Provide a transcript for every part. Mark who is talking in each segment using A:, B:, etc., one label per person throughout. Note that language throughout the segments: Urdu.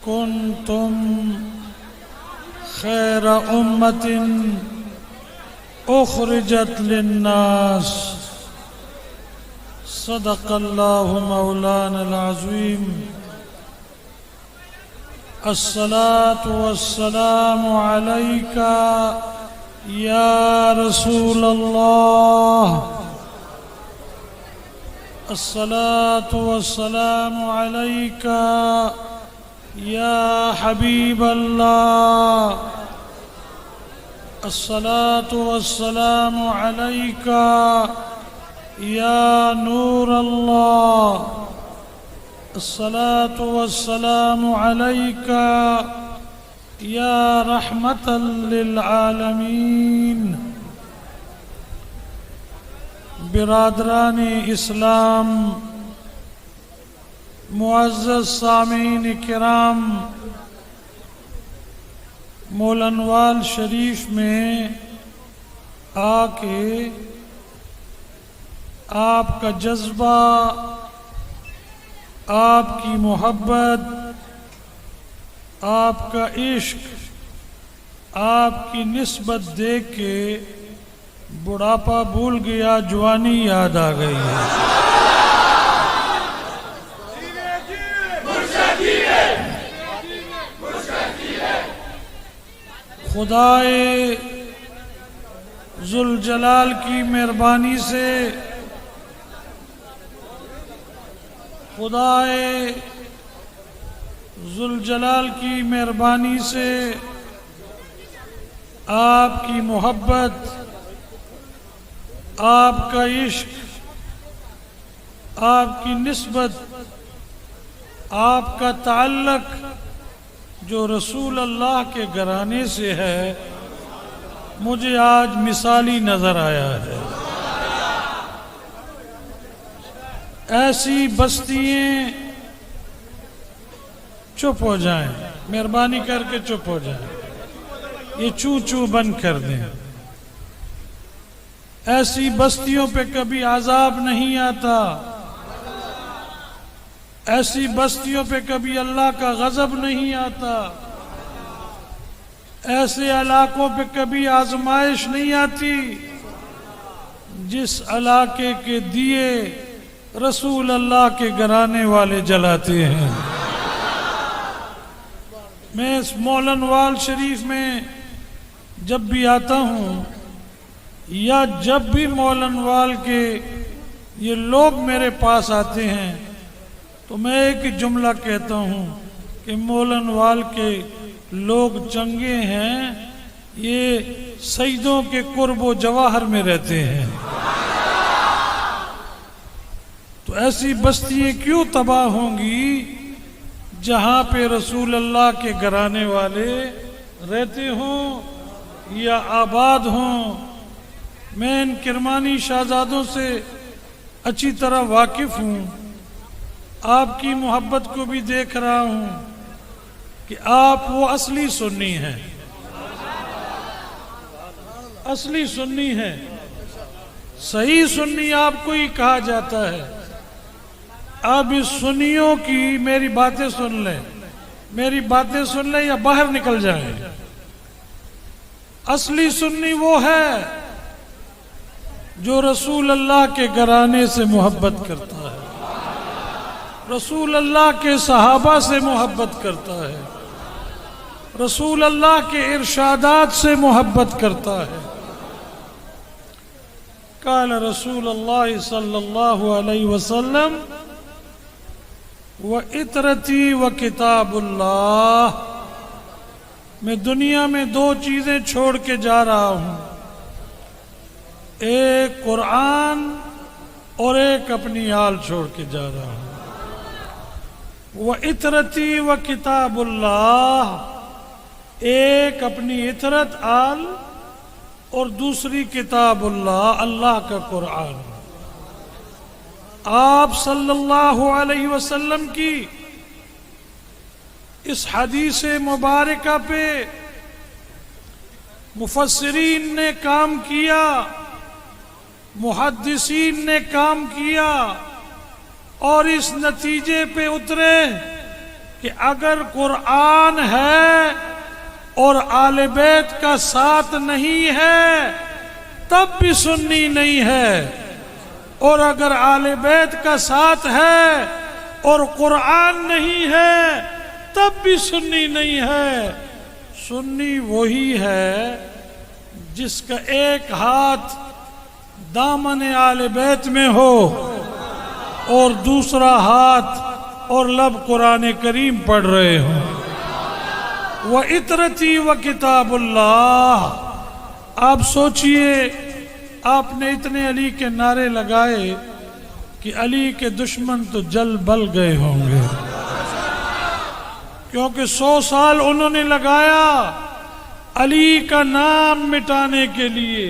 A: كنتم خير أمة أخرجت للناس صدق الله مولانا العظيم. الصلاة والسلام عليك يا رسول الله. الصلاة والسلام عليك يا حبيب الله. الصلاة والسلام عليك يا نور الله. الصلاة والسلام عليك يا رحمة للعالمين. برادران اسلام، معزز سامعین کرام، مولنوال شریف میں آ کے آپ کا جذبہ، آپ کی محبت، آپ کا عشق، آپ کی نسبت دیکھ کے بڑھاپا بھول گیا، جوانی یاد آ گئی ہے. خدائے ذوالجلال کی مہربانی سے، خدائے ذوالجلال کی مہربانی سے آپ کی محبت، آپ کا عشق، آپ کی نسبت، آپ کا تعلق جو رسول اللہ کے گھرانے سے ہے، مجھے آج مثالی نظر آیا ہے. ایسی بستیاں چپ ہو جائیں، مہربانی کر کے چپ ہو جائیں، یہ چوں چوں بند کر دیں. ایسی بستیوں پہ کبھی عذاب نہیں آتا، ایسی بستیوں پہ کبھی اللہ کا غضب نہیں آتا، ایسے علاقوں پہ کبھی آزمائش نہیں آتی. جس علاقے کے دیے رسول اللہ کے گھرانے والے جلاتے ہیں. میں اس مولنوال شریف میں جب بھی آتا ہوں، یا جب بھی مولنوال کے یہ لوگ میرے پاس آتے ہیں، تو میں ایک جملہ کہتا ہوں کہ مولنوال کے لوگ چنگے ہیں، یہ سیدوں کے قرب و جواہر میں رہتے ہیں. تو ایسی بستیاں کیوں تباہ ہوں گی جہاں پہ رسول اللہ کے گھرانے والے رہتے ہوں یا آباد ہوں. میں ان کرمانی شہزادوں سے اچھی طرح واقف ہوں، آپ کی محبت کو بھی دیکھ رہا ہوں کہ آپ وہ اصلی سنی ہیں، اصلی سنی ہیں. صحیح سنی آپ کو ہی کہا جاتا ہے. آپ اس سنیوں کی میری باتیں سن لیں، میری باتیں سن لیں یا باہر نکل جائیں. اصلی سنی وہ ہے جو رسول اللہ کے گھرانے سے محبت کرتا ہے، رسول اللہ کے صحابہ سے محبت کرتا ہے، رسول اللہ کے ارشادات سے محبت کرتا ہے. قال رسول اللہ صلی اللہ علیہ وسلم وَإِطْرَتِي وَكِتَابُ اللَّهِ. میں دنیا میں دو چیزیں چھوڑ کے جا رہا ہوں، ایک قرآن اور ایک اپنی آل چھوڑ کے جا رہا ہوں. وَإِطْرَتِي وَكِتَابُ اللَّهِ، ایک اپنی اطرت آل اور دوسری کتاب اللہ، اللہ کا قرآن. آپ صلی اللہ علیہ وسلم کی اس حدیث مبارکہ پہ مفسرین نے کام کیا، محدثین نے کام کیا، اور اس نتیجے پہ اترے کہ اگر قرآن ہے اور آل بیت کا ساتھ نہیں ہے تب بھی سنی نہیں ہے، اور اگر آل بیت کا ساتھ ہے اور قرآن نہیں ہے تب بھی سنی نہیں ہے۔ سنی وہی ہے جس کا ایک ہاتھ دامن آل بیت میں ہو اور دوسرا ہاتھ اور لب قرآن کریم پڑھ رہے ہوں۔ وَإِطْرَتِي وَكِتَابُ اللَّهِ۔ آپ سوچئے آپ نے اتنے علی کے نعرے لگائے کہ علی کے دشمن تو جل بل گئے ہوں گے، کیونکہ 100 سال انہوں نے لگایا علی کا نام مٹانے کے لیے،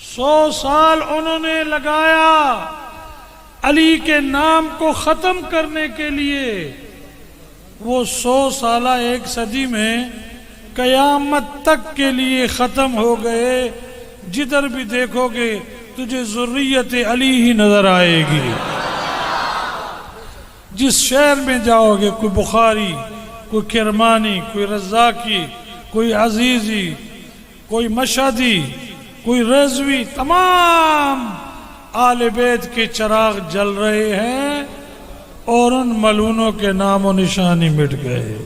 A: 100 سال انہوں نے لگایا علی کے نام کو ختم کرنے کے لیے۔ وہ 100 سالہ ایک صدی میں قیامت تک کے لیے ختم ہو گئے۔ جدھر بھی دیکھو گے تجھے ذریت علی ہی نظر آئے گی۔ جس شہر میں جاؤ گے کوئی بخاری، کوئی کرمانی، کوئی رزاقی، کوئی عزیزی، کوئی مشہدی، کوئی رضوی، تمام آل بیت کے چراغ جل رہے ہیں اور ان ملونوں کے نام و نشانی مٹ گئے۔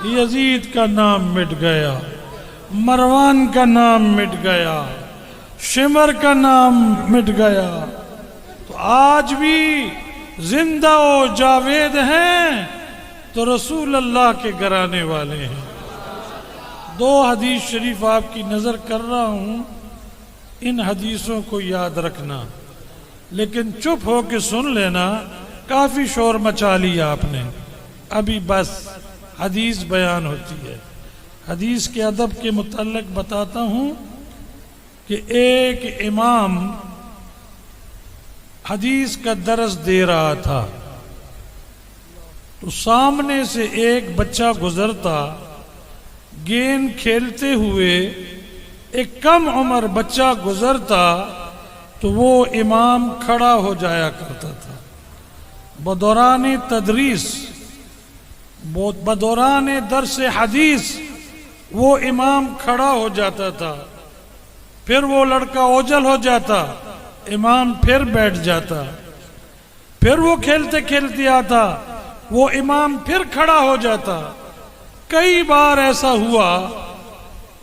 A: یزید کا نام مٹ گیا، مروان کا نام مٹ گیا، شمر کا نام مٹ گیا۔ تو آج بھی زندہ و جاوید ہیں تو رسول اللہ کے گھرانے والے ہیں۔ 2 حدیث شریف آپ کی نظر کر رہا ہوں، ان حدیثوں کو یاد رکھنا، لیکن چپ ہو کے سن لینا۔ کافی شور مچا لیا آپ نے، ابھی بس حدیث بیان ہوتی ہے۔ حدیث کے ادب کے متعلق بتاتا ہوں کہ ایک امام حدیث کا درس دے رہا تھا، تو سامنے سے ایک بچہ گزرتا، گیند کھیلتے ہوئے ایک کم عمر بچہ گزرتا تو وہ امام کھڑا ہو جایا کرتا تھا۔ بدوران تدریس، بدوران درس حدیث وہ امام کھڑا ہو جاتا تھا، پھر وہ لڑکا اوجل ہو جاتا، امام پھر بیٹھ جاتا، پھر وہ کھیلتے کھیلتے آتا، وہ امام پھر کھڑا ہو جاتا۔ کئی بار ایسا ہوا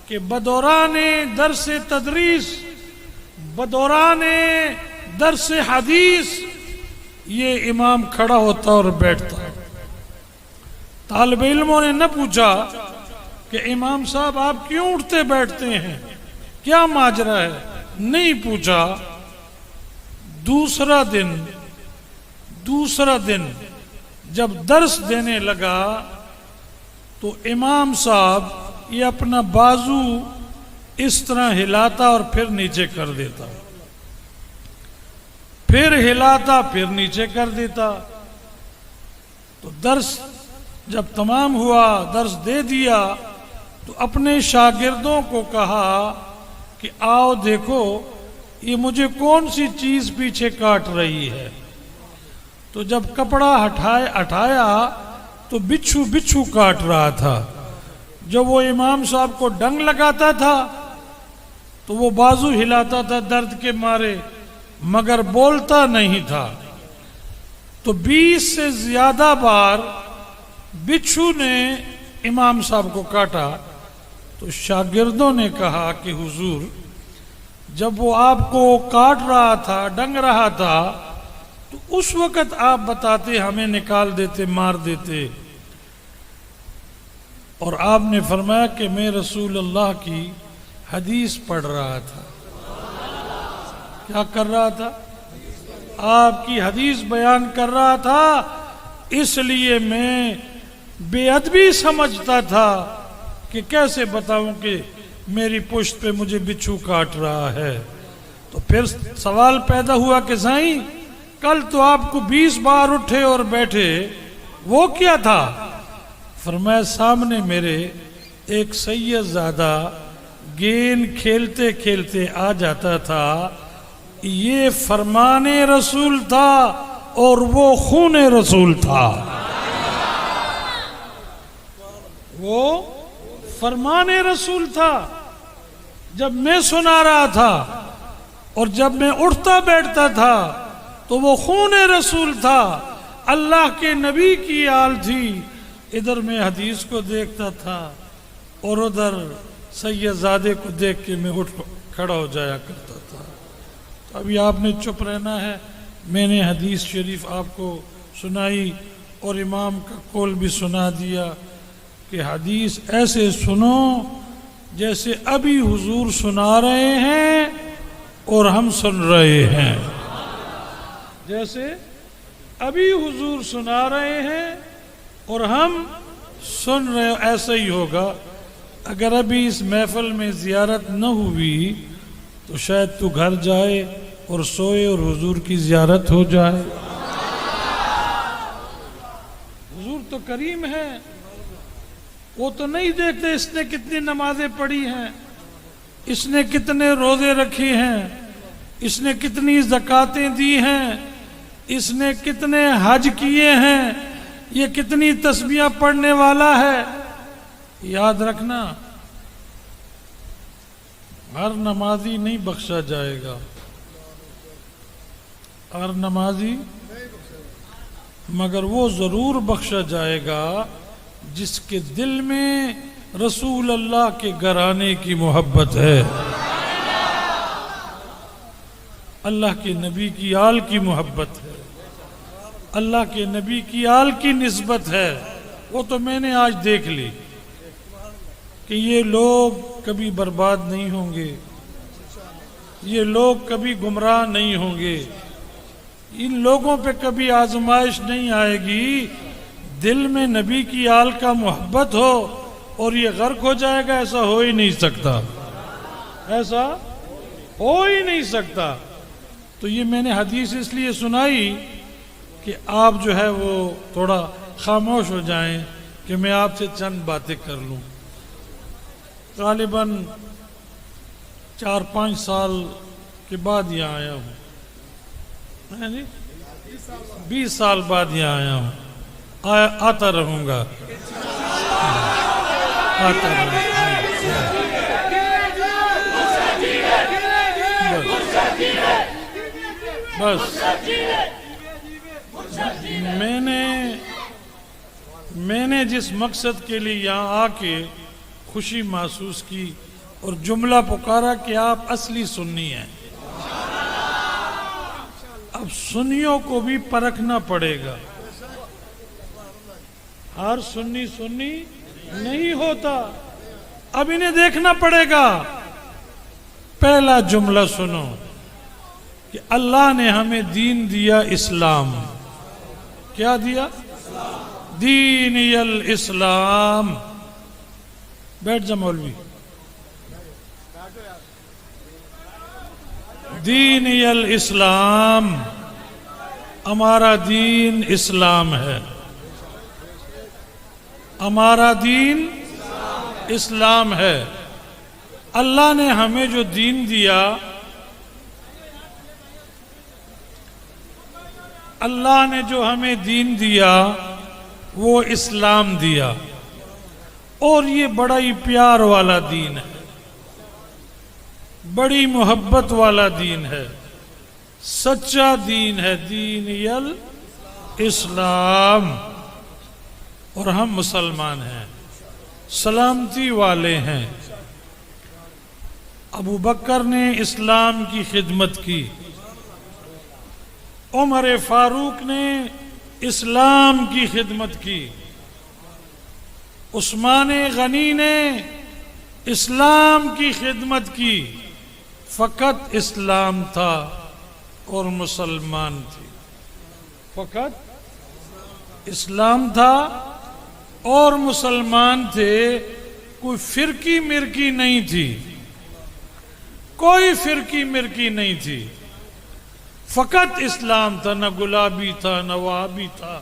A: کہ بدوران درس تدریس، بدوران درس حدیث یہ امام کھڑا ہوتا اور بیٹھتا۔ طالب علموں نے نہ پوچھا کہ امام صاحب آپ کیوں اٹھتے بیٹھتے ہیں، کیا ماجرا ہے، نہیں پوچھا۔ دوسرا دن جب درس دینے لگا تو امام صاحب یہ اپنا بازو اس طرح ہلاتا اور پھر نیچے کر دیتا، پھر ہلاتا پھر نیچے کر دیتا۔ تو درس جب تمام ہوا، درس دے دیا، تو اپنے شاگردوں کو کہا کہ آؤ دیکھو یہ مجھے کون سی چیز پیچھے کاٹ رہی ہے۔ تو جب کپڑا ہٹایا تو بچھو کاٹ رہا تھا۔ جب وہ امام صاحب کو ڈنگ لگاتا تھا تو وہ بازو ہلاتا تھا درد کے مارے، مگر بولتا نہیں تھا۔ تو 20 سے زیادہ بار بچھو نے امام صاحب کو کاٹا۔ تو شاگردوں نے کہا کہ حضور جب وہ آپ کو کاٹ رہا تھا، ڈنگ رہا تھا، تو اس وقت آپ بتاتے، ہمیں نکال دیتے، مار دیتے۔ اور آپ نے فرمایا کہ میں رسول اللہ کی حدیث پڑھ رہا تھا۔ کیا کر رہا تھا؟ آپ کی حدیث بیان کر رہا تھا، اس لیے میں بے ادبی سمجھتا تھا کہ کیسے بتاؤں کہ میری پشت پہ مجھے بچھو کاٹ رہا ہے۔ تو پھر سوال پیدا ہوا کہ سائیں کل تو آپ کو 20 بار اٹھے اور بیٹھے، وہ کیا تھا؟ فرمایا سامنے میرے ایک سید زادہ گیند کھیلتے کھیلتے آ جاتا تھا، یہ فرمان رسول تھا اور وہ خون رسول تھا، وہ فرمان رسول تھا۔ جب میں سنا رہا تھا اور جب میں اٹھتا بیٹھتا تھا تو وہ خون رسول تھا، اللہ کے نبی کی آل تھی۔ ادھر میں حدیث کو دیکھتا تھا اور ادھر سید زادے کو دیکھ کے میں اٹھ کھڑا ہو جایا کرتا تھا۔ تو ابھی آپ نے چپ رہنا ہے، میں نے حدیث شریف آپ کو سنائی اور امام کا قول بھی سنا دیا کہ حدیث ایسے سنو جیسے ابھی حضور سنا رہے ہیں اور ہم سن رہے ہیں، جیسے ابھی حضور سنا رہے ہیں اور ہم سن رہے ہیں۔ ایسا ہی ہوگا۔ اگر ابھی اس محفل میں زیارت نہ ہوئی تو شاید تو گھر جائے اور سوئے اور حضور کی زیارت ہو جائے۔ حضور تو کریم ہے، وہ تو نہیں دیکھتے اس نے کتنی نمازیں پڑھی ہیں، اس نے کتنے روزے رکھے ہیں، اس نے کتنی زکاتیں دی ہیں، اس نے کتنے حج کیے ہیں، یہ کتنی تسبیحاں پڑھنے والا ہے۔ یاد رکھنا، ہر نمازی نہیں بخشا جائے گا، ہر نمازی، مگر وہ ضرور بخشا جائے گا جس کے دل میں رسول اللہ کے گھرانے کی محبت ہے، اللہ کے نبی کی آل کی محبت ہے، اللہ کے نبی کی آل کی نسبت ہے۔ وہ تو میں نے آج دیکھ لی کہ یہ لوگ کبھی برباد نہیں ہوں گے، یہ لوگ کبھی گمراہ نہیں ہوں گے، ان لوگوں پہ کبھی آزمائش نہیں آئے گی۔ دل میں نبی کی آل کا محبت ہو اور یہ غرق ہو جائے گا، ایسا ہو ہی نہیں سکتا، ایسا ہو ہی نہیں سکتا۔ تو یہ میں نے حدیث اس لیے سنائی کہ آپ جو ہے وہ تھوڑا خاموش ہو جائیں کہ میں آپ سے چند باتیں کر لوں۔ غالباً 4-5 سال کے بعد یہاں آیا ہوں، 20 سال بعد یہاں آیا ہوں، آتا رہوں گا، آتا رہوں گا۔ بس میں نے جس مقصد کے لیے یہاں آ کے خوشی محسوس کی اور جملہ پکارا کہ آپ اصلی سنی ہیں، اب سنیوں کو بھی پرکھنا پڑے گا، ہر سنی نہیں ہوتا، اب انہیں دیکھنا پڑے گا۔ پہلا جملہ سنو کہ اللہ نے ہمیں دین دیا اسلام، کیا دیا؟ دینی الاسلام۔ بیٹھ جا مولوی۔ دینی الاسلام، ہمارا دین اسلام ہے، ہمارا دین اسلام ہے۔ اللہ نے ہمیں جو دین دیا، اللہ نے جو ہمیں دین دیا وہ اسلام دیا، اور یہ بڑا ہی پیار والا دین ہے، بڑی محبت والا دین ہے، سچا دین ہے، دین الاسلام۔ اور ہم مسلمان ہیں، سلامتی والے ہیں۔ ابو بکر نے اسلام کی خدمت کی، عمر فاروق نے اسلام کی خدمت کی، عثمان غنی نے اسلام کی خدمت کی، فقط اسلام تھا اور مسلمان تھے، فقط اسلام تھا اور مسلمان تھے، کوئی فرقی مرقی نہیں تھی، کوئی فرقی مرقی نہیں تھی، فقط اسلام تھا، نہ گلابی تھا، نہ وہابی تھا،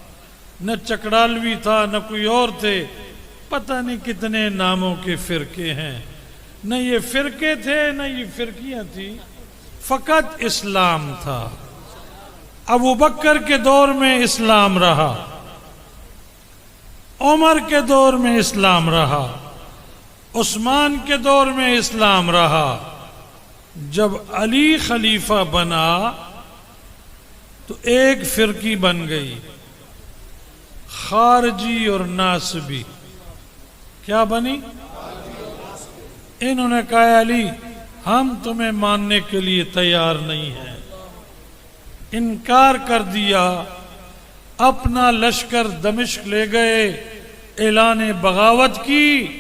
A: نہ چکڑالوی تھا، نہ کوئی اور تھے، پتہ نہیں کتنے ناموں کے فرقے ہیں، نہ یہ فرقے تھے نہ یہ فرقیاں تھی، فقط اسلام تھا۔ ابو بکر کے دور میں اسلام رہا، عمر کے دور میں اسلام رہا، عثمان کے دور میں اسلام رہا۔ جب علی خلیفہ بنا تو ایک فرقی بن گئی، خارجی اور ناصبی۔ کیا بنی؟ انہوں نے کہا علی ہم تمہیں ماننے کے لیے تیار نہیں ہیں، انکار کر دیا۔ اپنا لشکر دمشق لے گئے، اعلان بغاوت کی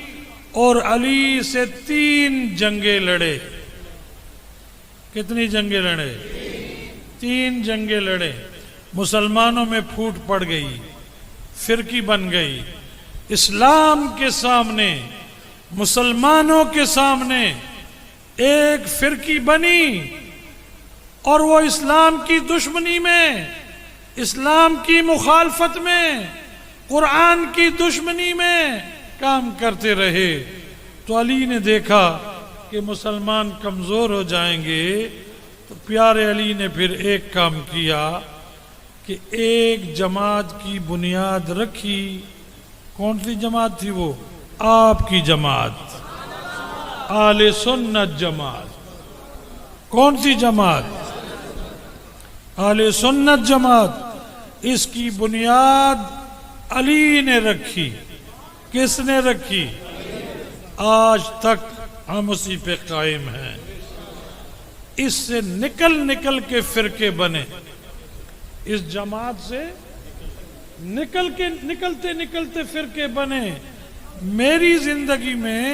A: اور علی سے 3 جنگیں لڑے۔ کتنی جنگیں لڑے؟ 3 جنگیں لڑے۔ مسلمانوں میں پھوٹ پڑ گئی، فرقی بن گئی۔ اسلام کے سامنے، مسلمانوں کے سامنے ایک فرقی بنی، اور وہ اسلام کی دشمنی میں، اسلام کی مخالفت میں، قرآن کی دشمنی میں کام کرتے رہے۔ تو علی نے دیکھا کہ مسلمان کمزور ہو جائیں گے، تو پیارے علی نے پھر ایک کام کیا کہ ایک جماعت کی بنیاد رکھی۔ کون سی جماعت تھی وہ؟ آپ کی جماعت، اہل سنت جماعت۔ کون سی جماعت؟ اہل سنت جماعت۔ اس کی بنیاد علی نے رکھی۔ کس نے رکھی؟ آج تک ہم اسی پہ قائم ہیں۔ اس سے نکل کے فرقے بنے، اس جماعت سے نکلتے فرقے بنے۔ میری زندگی میں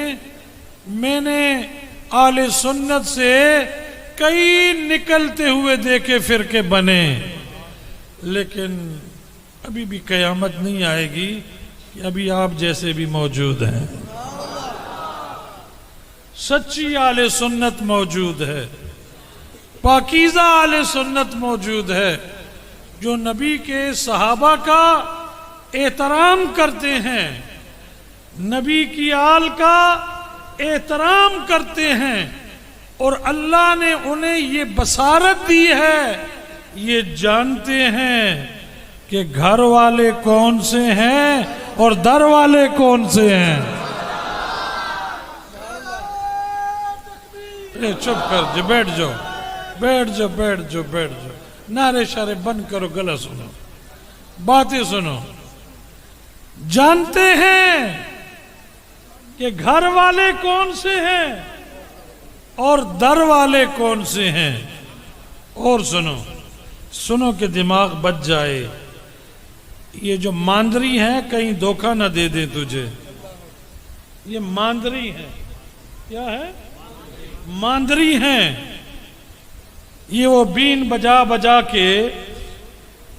A: میں نے اہل سنت سے کئی نکلتے ہوئے دیکھے فرقے بنے، لیکن ابھی بھی قیامت نہیں آئے گی کہ ابھی آپ جیسے بھی موجود ہیں۔ سچی اہل سنت موجود ہے، پاکیزہ اہل سنت موجود ہے، جو نبی کے صحابہ کا احترام کرتے ہیں، نبی کی آل کا احترام کرتے ہیں، اور اللہ نے انہیں یہ بصارت دی ہے، یہ جانتے ہیں کہ گھر والے کون سے ہیں اور در والے کون سے ہیں۔ چپ کر جو، بیٹھ جاؤ بیٹھ جاؤ بیٹھ جاؤ بیٹھ جاؤ، نعرے شارے بند کرو، گلا سنو، باتیں سنو۔ جانتے ہیں کہ گھر والے کون سے ہیں اور در والے کون سے ہیں۔ اور سنو کہ دماغ بچ جائے۔ یہ جو ماندری ہیں کہیں دھوکہ نہ دے دیں تجھے، یہ ماندری ہیں۔ کیا ہے؟ ماندری ہیں۔ یہ وہ بین بجا بجا کے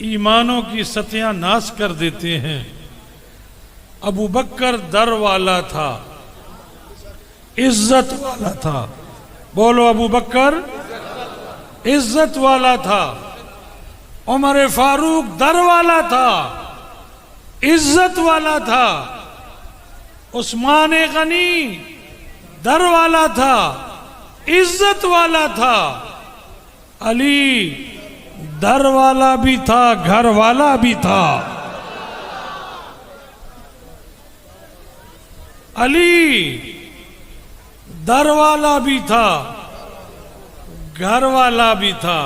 A: ایمانوں کی ستیاں ناش کر دیتے ہیں۔ ابو بکر در والا تھا، عزت والا تھا۔ بولو، ابو بکر عزت والا تھا۔ عمر فاروق در والا تھا، عزت والا تھا۔ عثمان غنی در والا تھا، عزت والا تھا۔ علی در والا بھی تھا، گھر والا بھی تھا۔ علی در والا بھی تھا، گھر والا بھی تھا۔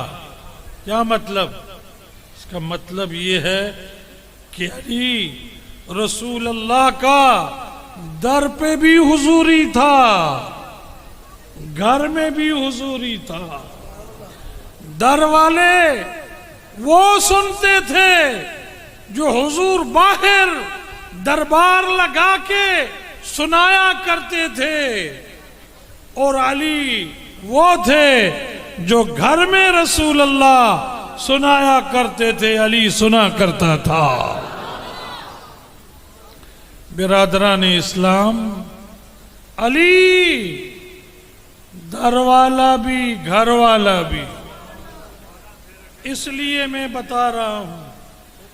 A: کیا مطلب؟ اس کا مطلب یہ ہے کہ علی رسول اللہ کا در پہ بھی حضوری تھا، گھر میں بھی حضوری تھا۔ در والے وہ سنتے تھے جو حضور باہر دربار لگا کے سنایا کرتے تھے، اور علی وہ تھے جو گھر میں رسول اللہ سنایا کرتے تھے، علی سنا کرتا تھا۔ برادران اسلام، علی در والا بھی گھر والا بھی۔ اس لیے میں بتا رہا ہوں،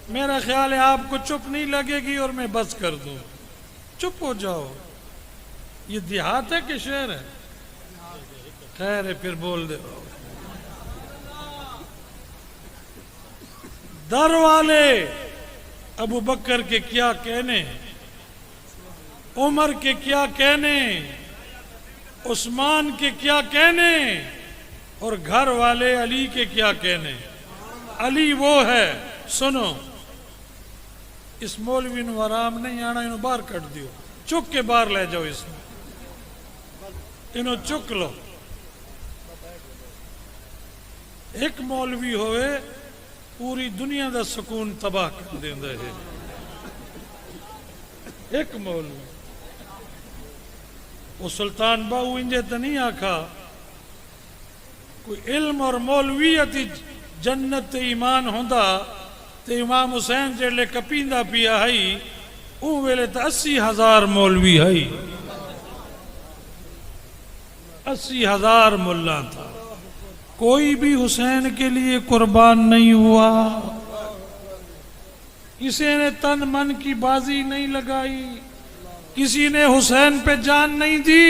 A: میرا خیال ہے آپ کو چپ نہیں لگے گی اور میں بس کر دوں۔ چپ ہو جاؤ۔ یہ دیہات ہے کہ شہر ہے؟ خیر ہے، پھر بول دے۔ در والے ابو بکر کے کیا کہنے، عمر کے کیا کہنے، عثمان کے کیا کہنے، اور گھر والے علی کے کیا کہنے۔ علی وہ ہے، سنو، اس مولوی نو آرام نہیں آنا، انہوں باہر کٹ دیو، چک کے باہر لے جاؤ، اس میں انہوں چک لو۔ ایک مولوی ہوئے پوری دنیا دا سکون تباہ کر دیندا ہے، ایک مولوی۔ وہ سلطان باہو انجے تو نہیں آکھا کوئی علم اور مولویت جنت ایمان ہوندا تے امام حسین جڑے کپیندا پیا ہئی اون ویلے تو 80,000 مولوی ہئی، 80,000 ملا تھا، کوئی بھی حسین کے لیے قربان نہیں ہوا، کسی نے تن من کی بازی نہیں لگائی، کسی نے حسین پہ جان نہیں دی،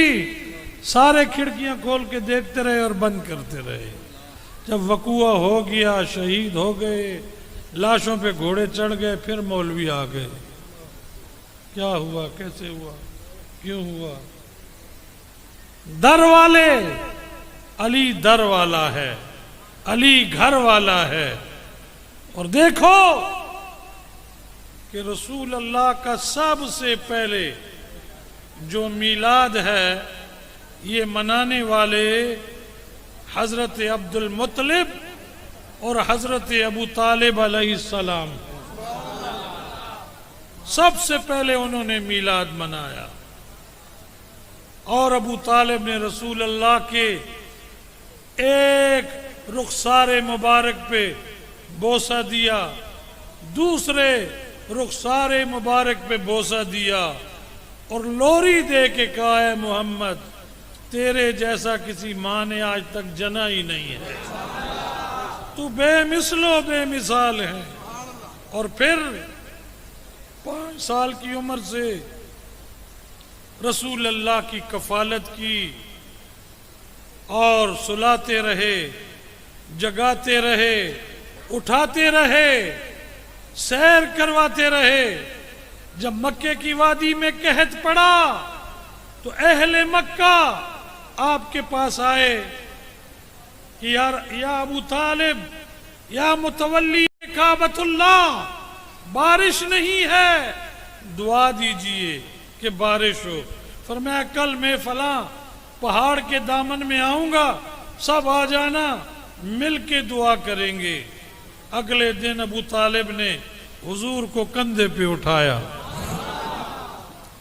A: سارے کھڑکیاں کھول کے دیکھتے رہے اور بند کرتے رہے۔ جب وقوع ہو گیا، شہید ہو گئے، لاشوں پہ گھوڑے چڑھ گئے، پھر مولوی آ گئے، کیا ہوا، کیسے ہوا، کیوں ہوا؟ در والے، علی در والا ہے، علی گھر والا ہے۔ اور دیکھو کہ رسول اللہ کا سب سے پہلے جو میلاد ہے یہ منانے والے حضرت عبد المطلب اور حضرت ابو طالب علیہ السلام، سب سے پہلے انہوں نے میلاد منایا، اور ابو طالب نے رسول اللہ کے ایک رخسار مبارک پہ بوسہ دیا، دوسرے رخسار مبارک پہ بوسہ دیا، اور لوری دے کے کہا ہے محمد تیرے جیسا کسی ماں نے آج تک جنا ہی نہیں ہے، تو بے مثل و بے مثال ہے۔ اور پھر 5 سال کی عمر سے رسول اللہ کی کفالت کی، اور سلاتے رہے، جگاتے رہے، اٹھاتے رہے، سیر کرواتے رہے۔ جب مکے کی وادی میں قحط پڑا تو اہل مکہ آپ کے پاس آئے کہ یا ابو طالب، یا متولی کعبۃ اللہ، بارش نہیں ہے، دعا دیجئے کہ بارش ہو۔ فرمایا کل میں فلاں پہاڑ کے دامن میں آؤں گا، سب آ جانا، مل کے دعا کریں گے۔ اگلے دن ابو طالب نے حضور کو کندھے پہ اٹھایا،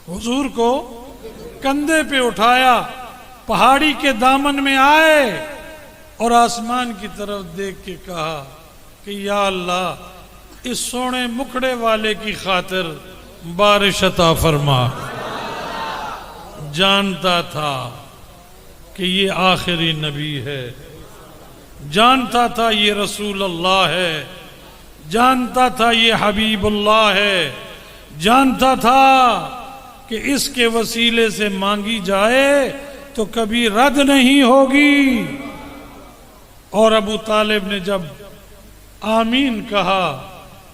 A: حضور کو کندھے پہ اٹھایا، پہاڑی کے دامن میں آئے اور آسمان کی طرف دیکھ کے کہا کہ یا اللہ اس سونے مکھڑے والے کی خاطر بارش عطا فرما۔ جانتا تھا کہ یہ آخری نبی ہے، جانتا تھا یہ رسول اللہ ہے، جانتا تھا یہ حبیب اللہ ہے، جانتا تھا کہ اس کے وسیلے سے مانگی جائے تو کبھی رد نہیں ہوگی۔ اور ابو طالب نے جب آمین کہا،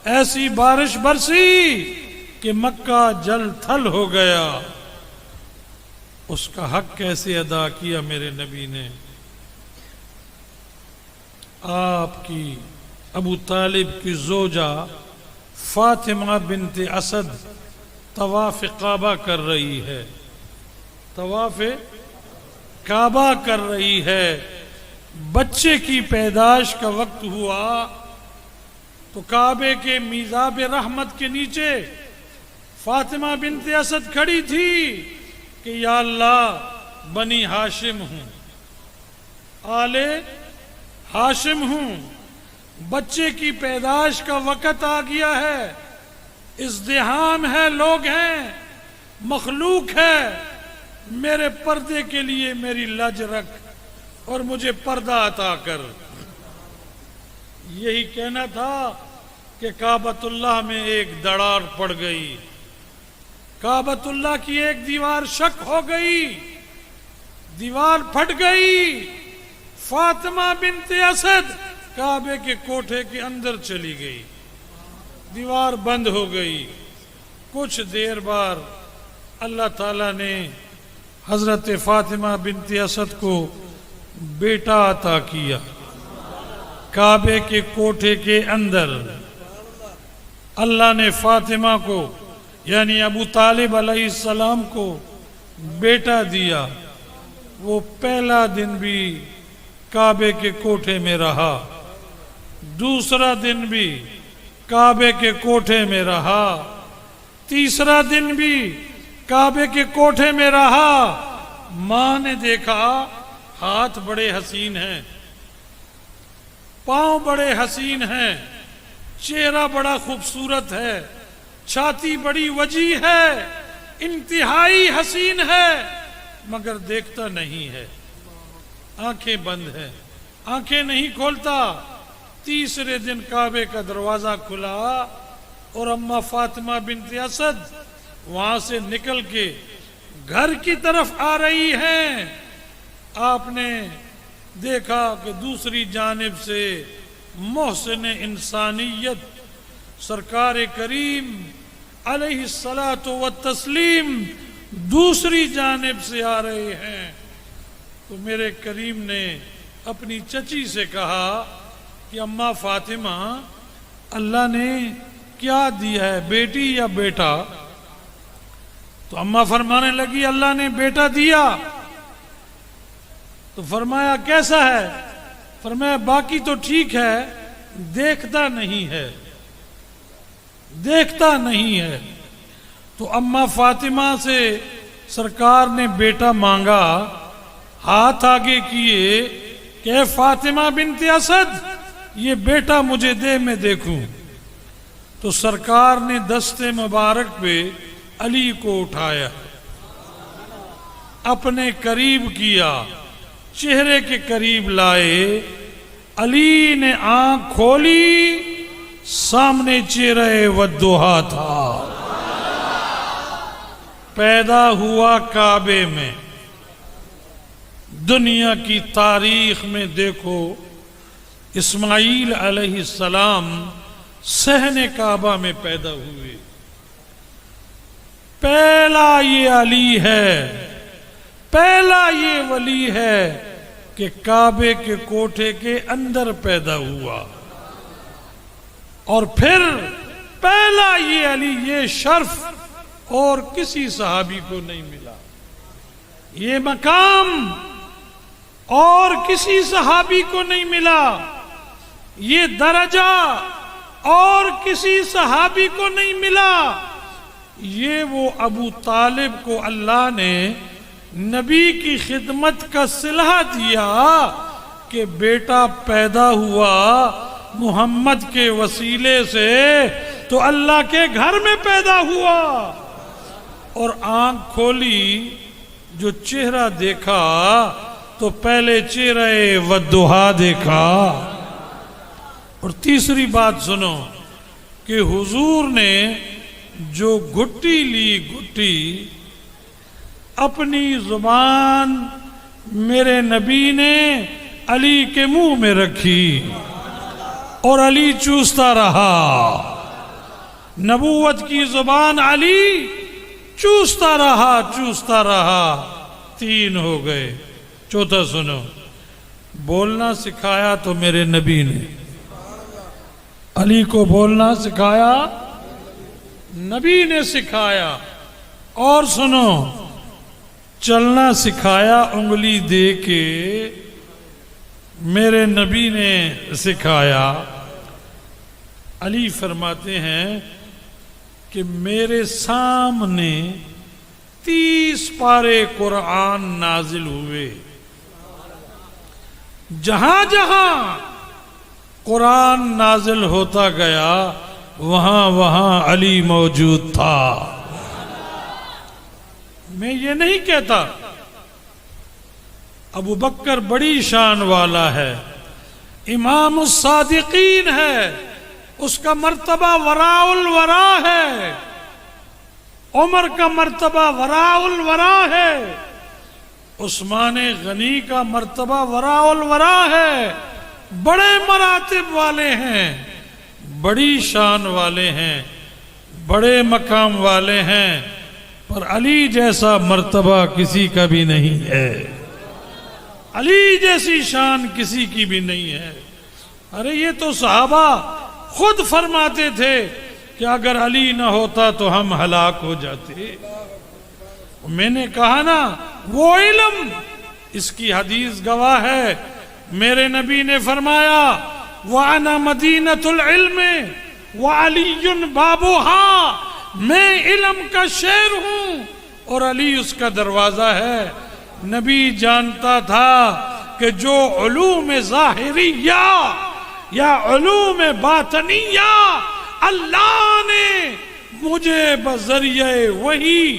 A: ایسی بارش برسی کہ مکہ جل تھل ہو گیا۔ اس کا حق کیسے ادا کیا میرے نبی نے؟ آپ کی ابو طالب کی زوجہ فاطمہ بنت اسد طواف کعبہ کر رہی ہے، طواف کعبہ کر رہی ہے، بچے کی پیدائش کا وقت ہوا تو کعبے کے میزاب رحمت کے نیچے فاطمہ بنت اسد کھڑی تھی کہ یا اللہ بنی ہاشم ہوں، آل ہاشم ہوں، بچے کی پیدائش کا وقت آ گیا ہے، ازدحام ہے، لوگ ہیں، مخلوق ہے، میرے پردے کے لیے میری لج رکھ اور مجھے پردہ عطا کر۔ یہی کہنا تھا کہ کعبۃ اللہ میں ایک دراڑ پڑ گئی، کعبۃ اللہ کی ایک دیوار شک ہو گئی، دیوار پھٹ گئی، فاطمہ بنت اسد کعبے کے کوٹھے کے اندر چلی گئی۔ دیوار بند ہو گئی. کچھ دیر بعد اللہ تعالیٰ نے حضرت فاطمہ بنت اسد کو بیٹا عطا کیا. کعبے کے کوٹھے کے اندر اللہ نے فاطمہ کو یعنی ابو طالب علیہ السلام کو بیٹا دیا. وہ پہلا دن بھی کعبے کے کوٹھے میں رہا, دوسرا دن بھی کعبے کے کوٹھے میں رہا, تیسرا دن بھی کعبے کے کوٹھے میں رہا. ماں نے دیکھا ہاتھ بڑے حسین ہیں, پاؤں بڑے حسین ہیں, چہرہ بڑا خوبصورت ہے, چھاتی بڑی وجیح ہے, انتہائی حسین ہے, مگر دیکھتا نہیں ہے, آنکھیں بند ہیں, آنکھیں نہیں کھولتا. تیسرے دن کعبے کا دروازہ کھلا اور اماں فاطمہ بنت اسد وہاں سے نکل کے گھر کی طرف آ رہی ہیں. آپ نے دیکھا کہ دوسری جانب سے محسن انسانیت سرکار کریم علیہ الصلاۃ والتسلیم دوسری جانب سے آ رہے ہیں. تو میرے کریم نے اپنی چچی سے کہا کہ اماں فاطمہ اللہ نے کیا دیا ہے, بیٹی یا بیٹا؟ تو اماں فرمانے لگی اللہ نے بیٹا دیا. تو فرمایا کیسا ہے؟ فرمایا باقی تو ٹھیک ہے, دیکھتا نہیں ہے, دیکھتا نہیں ہے. تو اماں فاطمہ سے سرکار نے بیٹا مانگا, ہاتھ آگے کیے کہ اے فاطمہ بنت اسد یہ بیٹا مجھے دے میں دیکھوں. تو سرکار نے دست مبارک پہ علی کو اٹھایا, اپنے قریب کیا, چہرے کے قریب لائے. علی نے آنکھ کھولی, سامنے چہرہ والضحیٰ تھا. پیدا ہوا کعبے میں. دنیا کی تاریخ میں دیکھو اسماعیل علیہ السلام صحن کعبہ میں پیدا ہوئے. پہلا یہ علی ہے, پہلا یہ ولی ہے کہ کعبے کے کوٹھے کے اندر پیدا ہوا. اور پھر پہلا یہ علی, یہ شرف اور کسی صحابی کو نہیں ملا, یہ مقام اور کسی صحابی کو نہیں ملا, یہ درجہ اور کسی صحابی کو نہیں ملا. یہ وہ ابو طالب کو اللہ نے نبی کی خدمت کا صلہ دیا کہ بیٹا پیدا ہوا محمد کے وسیلے سے تو اللہ کے گھر میں پیدا ہوا. اور آنکھ کھولی, جو چہرہ دیکھا تو پہلے چہرہ والضحیٰ دیکھا. اور تیسری بات سنو کہ حضور نے جو گھٹی لی, گھٹی اپنی زبان میرے نبی نے علی کے منہ میں رکھی اور علی چوستا رہا. نبوت کی زبان علی چوستا رہا, چوستا رہا. 3 ہو گئے. چوتھا سنو, بولنا سکھایا تو میرے نبی نے, علی کو بولنا سکھایا نبی نے سکھایا. اور سنو, چلنا سکھایا انگلی دے کے میرے نبی نے سکھایا. علی فرماتے ہیں کہ میرے سامنے 30 پارے قرآن نازل ہوئے. جہاں جہاں قرآن نازل ہوتا گیا وہاں وہاں علی موجود تھا. میں یہ نہیں کہتا ابو بکر بڑی شان والا ہے, امام الصادقین ہے, اس کا مرتبہ وراء الورا ہے, عمر کا مرتبہ وراء الورا ہے, عثمان غنی کا مرتبہ وراء الورا ہے. بڑے مراتب والے ہیں, بڑی شان والے ہیں، بڑے مقام والے ہیں، پر علی جیسا مرتبہ کسی کا بھی نہیں ہے، علی جیسی شان کسی کی بھی نہیں ہے۔ ارے یہ تو صحابہ خود فرماتے تھے کہ اگر علی نہ ہوتا تو ہم ہلاک ہو جاتے۔ میں نے کہا نا وہ علم، اس کی حدیث گواہ ہے، میرے نبی نے فرمایا وَأَنَا مَدِينَةُ الْعِلْمِ وَعَلِيٌّ بَابُهَا، میں علم کا شہر ہوں اور علی اس کا دروازہ ہے۔ نبی جانتا تھا کہ جو علوم ظاہریہ یا علوم باطنیہ اللہ نے مجھے بذریعہ وحی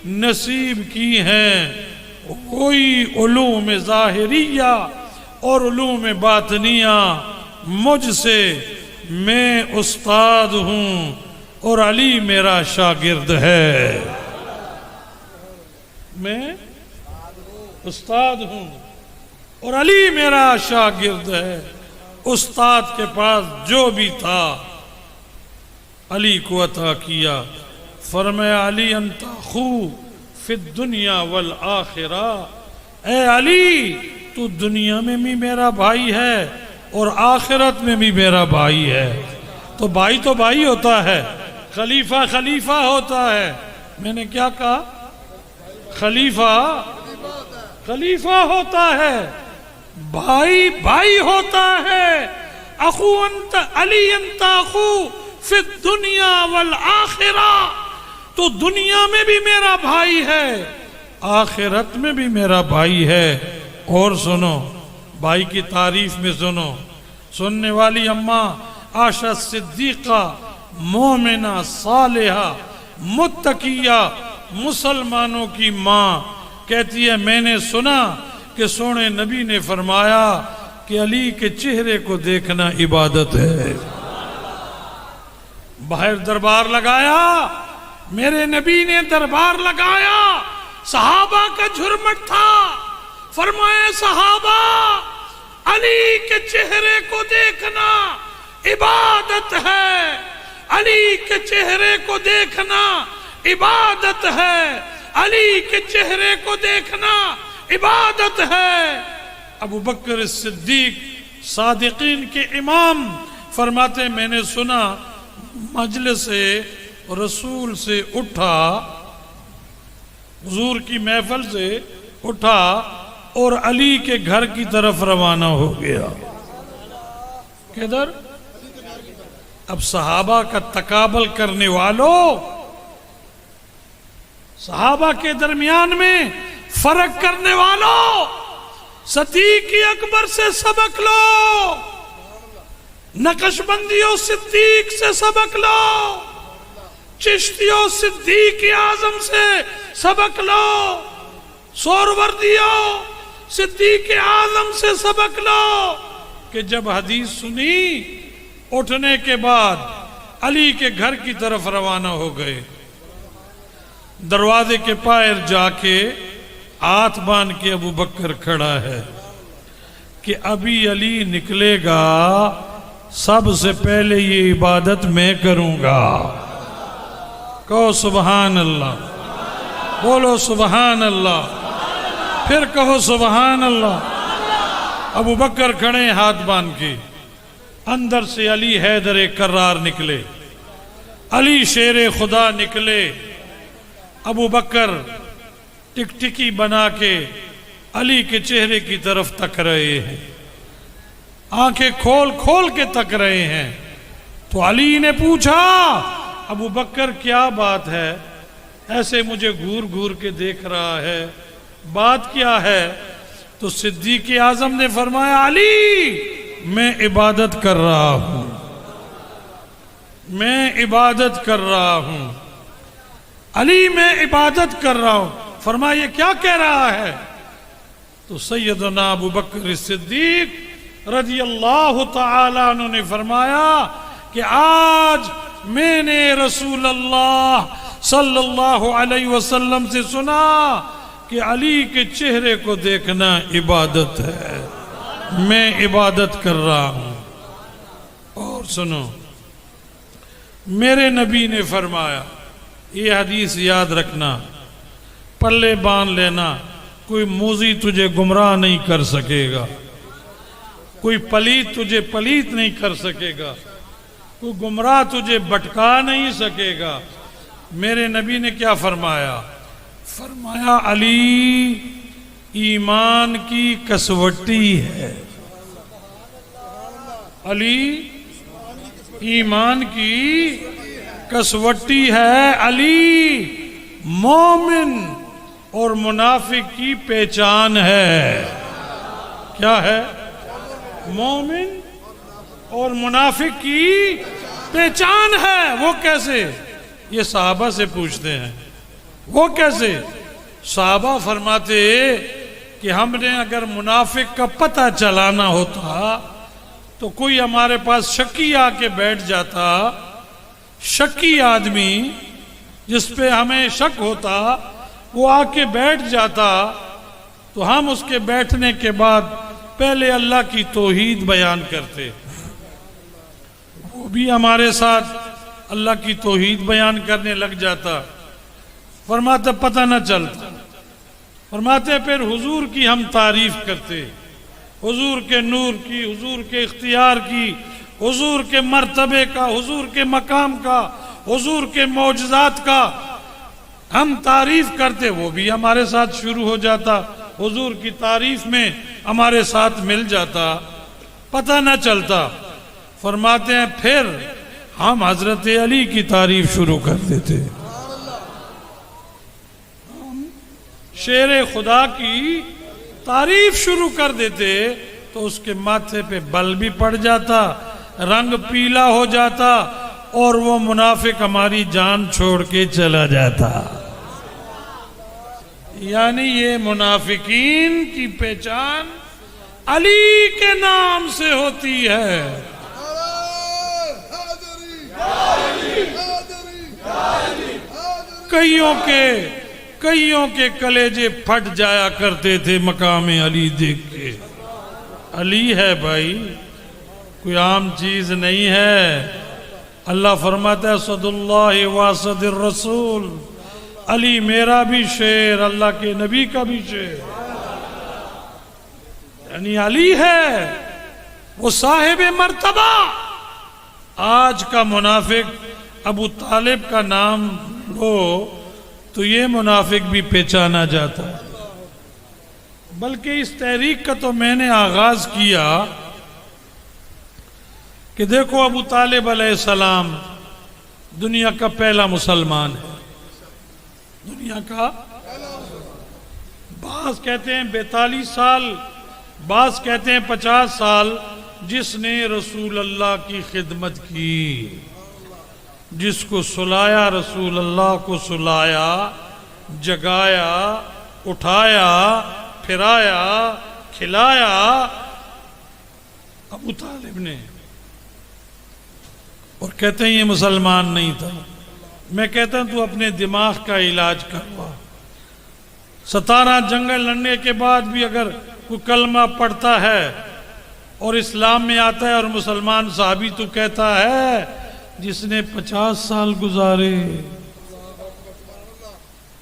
A: نصیب کی ہیں، وہی علوم ظاہریہ اور علوم باطنیہ مجھ سے، میں استاد ہوں اور علی میرا شاگرد ہے، میں استاد ہوں اور علی میرا شاگرد ہے۔ استاد کے پاس جو بھی تھا علی کو عطا کیا۔ فرمایا علی انت اخو فی الدنیا والآخرہ، اے علی تو دنیا میں بھی میرا بھائی ہے اور آخرت میں بھی میرا بھائی ہے۔ تو بھائی ہوتا ہے، خلیفہ خلیفہ ہوتا ہے۔ میں نے کیا کہا؟ خلیفہ ہوتا ہے، بھائی ہوتا ہے۔ اخو انت علی انت اخو فی الدنیا والآخرہ، تو دنیا میں بھی میرا بھائی ہے، آخرت میں بھی میرا بھائی ہے۔ اور سنو بھائی کی تعریف میں سننے والی اماں عائشہ صدیقہ مومنہ صالحہ متقیہ مسلمانوں کی ماں کہتی ہے میں نے سنا کہ سونے نبی نے فرمایا کہ علی کے چہرے کو دیکھنا عبادت ہے۔ باہر دربار لگایا، میرے نبی نے دربار لگایا، صحابہ کا جھرمٹ تھا۔ فرمائے صحابہ علی کے چہرے کو دیکھنا عبادت ہے، علی کے چہرے کو دیکھنا عبادت ہے، علی کے چہرے کو دیکھنا عبادت ہے۔ ابو بکر الصدیق صادقین کے امام فرماتے میں نے سنا مجلس رسول سے اٹھا، حضور کی محفل سے اٹھا اور علی کے گھر کی طرف روانہ ہو گیا۔ کدھر؟ اب صحابہ کا تقابل کرنے والوں، صحابہ کے درمیان میں فرق کرنے والوں، صدیق اکبر سے سبق لو، نقشبندیوں صدیق سے سبق لو، چشتیوں صدیق اعظم سے سبق لو، سوروردیوں صدیق اعظم سے سبق لو۔ کہ جب حدیث سنی اٹھنے کے بعد علی کے گھر کی طرف روانہ ہو گئے، دروازے کے پائر جا کے ہاتھ باندھ کے ابو بکر کھڑا ہے کہ ابھی علی نکلے گا، سب سے پہلے یہ عبادت میں کروں گا۔ کہو سبحان اللہ، بولو سبحان اللہ، پھر کہو سبحان اللہ۔ ابو بکر کھڑے ہاتھ باندھ کے، اندر سے علی حیدر کرار نکلے، علی شیر خدا نکلے۔ ابو بکر ٹکٹکی بنا کے علی کے چہرے کی طرف تک رہے ہیں، آنکھیں کھول کھول کے تک رہے ہیں۔ تو علی نے پوچھا ابو بکر کیا بات ہے، ایسے مجھے گھور گھور کے دیکھ رہا ہے، بات کیا ہے؟ تو صدیق اعظم نے فرمایا علی میں عبادت کر رہا ہوں، میں عبادت کر رہا ہوں، علی میں عبادت کر رہا ہوں۔ فرمایا یہ کیا کہہ رہا ہے؟ تو سیدنا ابو بکر صدیق رضی اللہ تعالیٰ عنہ نے فرمایا کہ آج میں نے رسول اللہ صلی اللہ علیہ وسلم سے سنا کہ علی کے چہرے کو دیکھنا عبادت ہے، میں عبادت کر رہا ہوں۔ اور سنو میرے نبی نے فرمایا، یہ حدیث یاد رکھنا، پلے باندھ لینا، کوئی موذی تجھے گمراہ نہیں کر سکے گا، کوئی پلیت تجھے پلیت نہیں کر سکے گا، کوئی گمراہ تجھے بھٹکا نہیں سکے گا۔ میرے نبی نے کیا فرمایا؟ فرمایا علی ایمان کی کسوٹی ہے، علی ایمان کی کسوٹی ہے، علی مومن اور منافق کی پہچان ہے۔ کیا ہے؟ مومن اور منافق کی پہچان ہے۔ وہ کیسے؟ یہ صحابہ سے پوچھتے ہیں، وہ کیسے؟ صحابہ فرماتے کہ ہم نے اگر منافق کا پتہ چلانا ہوتا تو کوئی ہمارے پاس شکی آ کے بیٹھ جاتا، شکی آدمی جس پہ ہمیں شک ہوتا وہ آ کے بیٹھ جاتا تو ہم اس کے بیٹھنے کے بعد پہلے اللہ کی توحید بیان کرتے، وہ بھی ہمارے ساتھ اللہ کی توحید بیان کرنے لگ جاتا۔ فرماتے پتہ نہ چلتا، فرماتے پھر حضور کی ہم تعریف کرتے، حضور کے نور کی، حضور کے اختیار کی، حضور کے مرتبے کا، حضور کے مقام کا، حضور کے معجزات کا ہم تعریف کرتے، وہ بھی ہمارے ساتھ شروع ہو جاتا، حضور کی تعریف میں ہمارے ساتھ مل جاتا، پتہ نہ چلتا۔ فرماتے ہیں پھر ہم حضرت علی کی تعریف شروع کر دیتے، شیر خدا کی تعریف شروع کر دیتے تو اس کے ماتھے پہ بل بھی پڑ جاتا، رنگ پیلا ہو جاتا اور وہ منافق ہماری جان چھوڑ کے چلا جاتا۔ یعنی یہ منافقین کی پہچان علی کے نام سے ہوتی ہے۔ کئیوں کے کلیجے پھٹ جایا کرتے تھے مقام علی دیکھ کے۔ علی ہے بھائی، کوئی عام چیز نہیں ہے۔ اللہ فرماتا ہے صد اللہ واسد الرسول، علی میرا بھی شعر، اللہ کے نبی کا بھی شعر، یعنی علی ہے وہ صاحب مرتبہ۔ آج کا منافق ابو طالب کا نام لو تو یہ منافق بھی پہچانا جاتا ہے۔ بلکہ اس تحریک کا تو میں نے آغاز کیا کہ دیکھو ابو طالب علیہ السلام دنیا کا پہلا مسلمان ہے، دنیا کا، بعض کہتے ہیں 42 سال، بعض کہتے ہیں 50 سال، جس نے رسول اللہ کی خدمت کی، جس کو سلایا، رسول اللہ کو سلایا، جگایا، اٹھایا، پھرایا، کھلایا ابو طالب نے۔ اور کہتے ہیں یہ مسلمان نہیں تھا۔ میں کہتا ہوں تو اپنے دماغ کا علاج کروا، 17 جنگل لڑنے کے بعد بھی اگر کوئی کلمہ پڑھتا ہے اور اسلام میں آتا ہے اور مسلمان صحابی، تو کہتا ہے جس نے 50 سال گزارے۔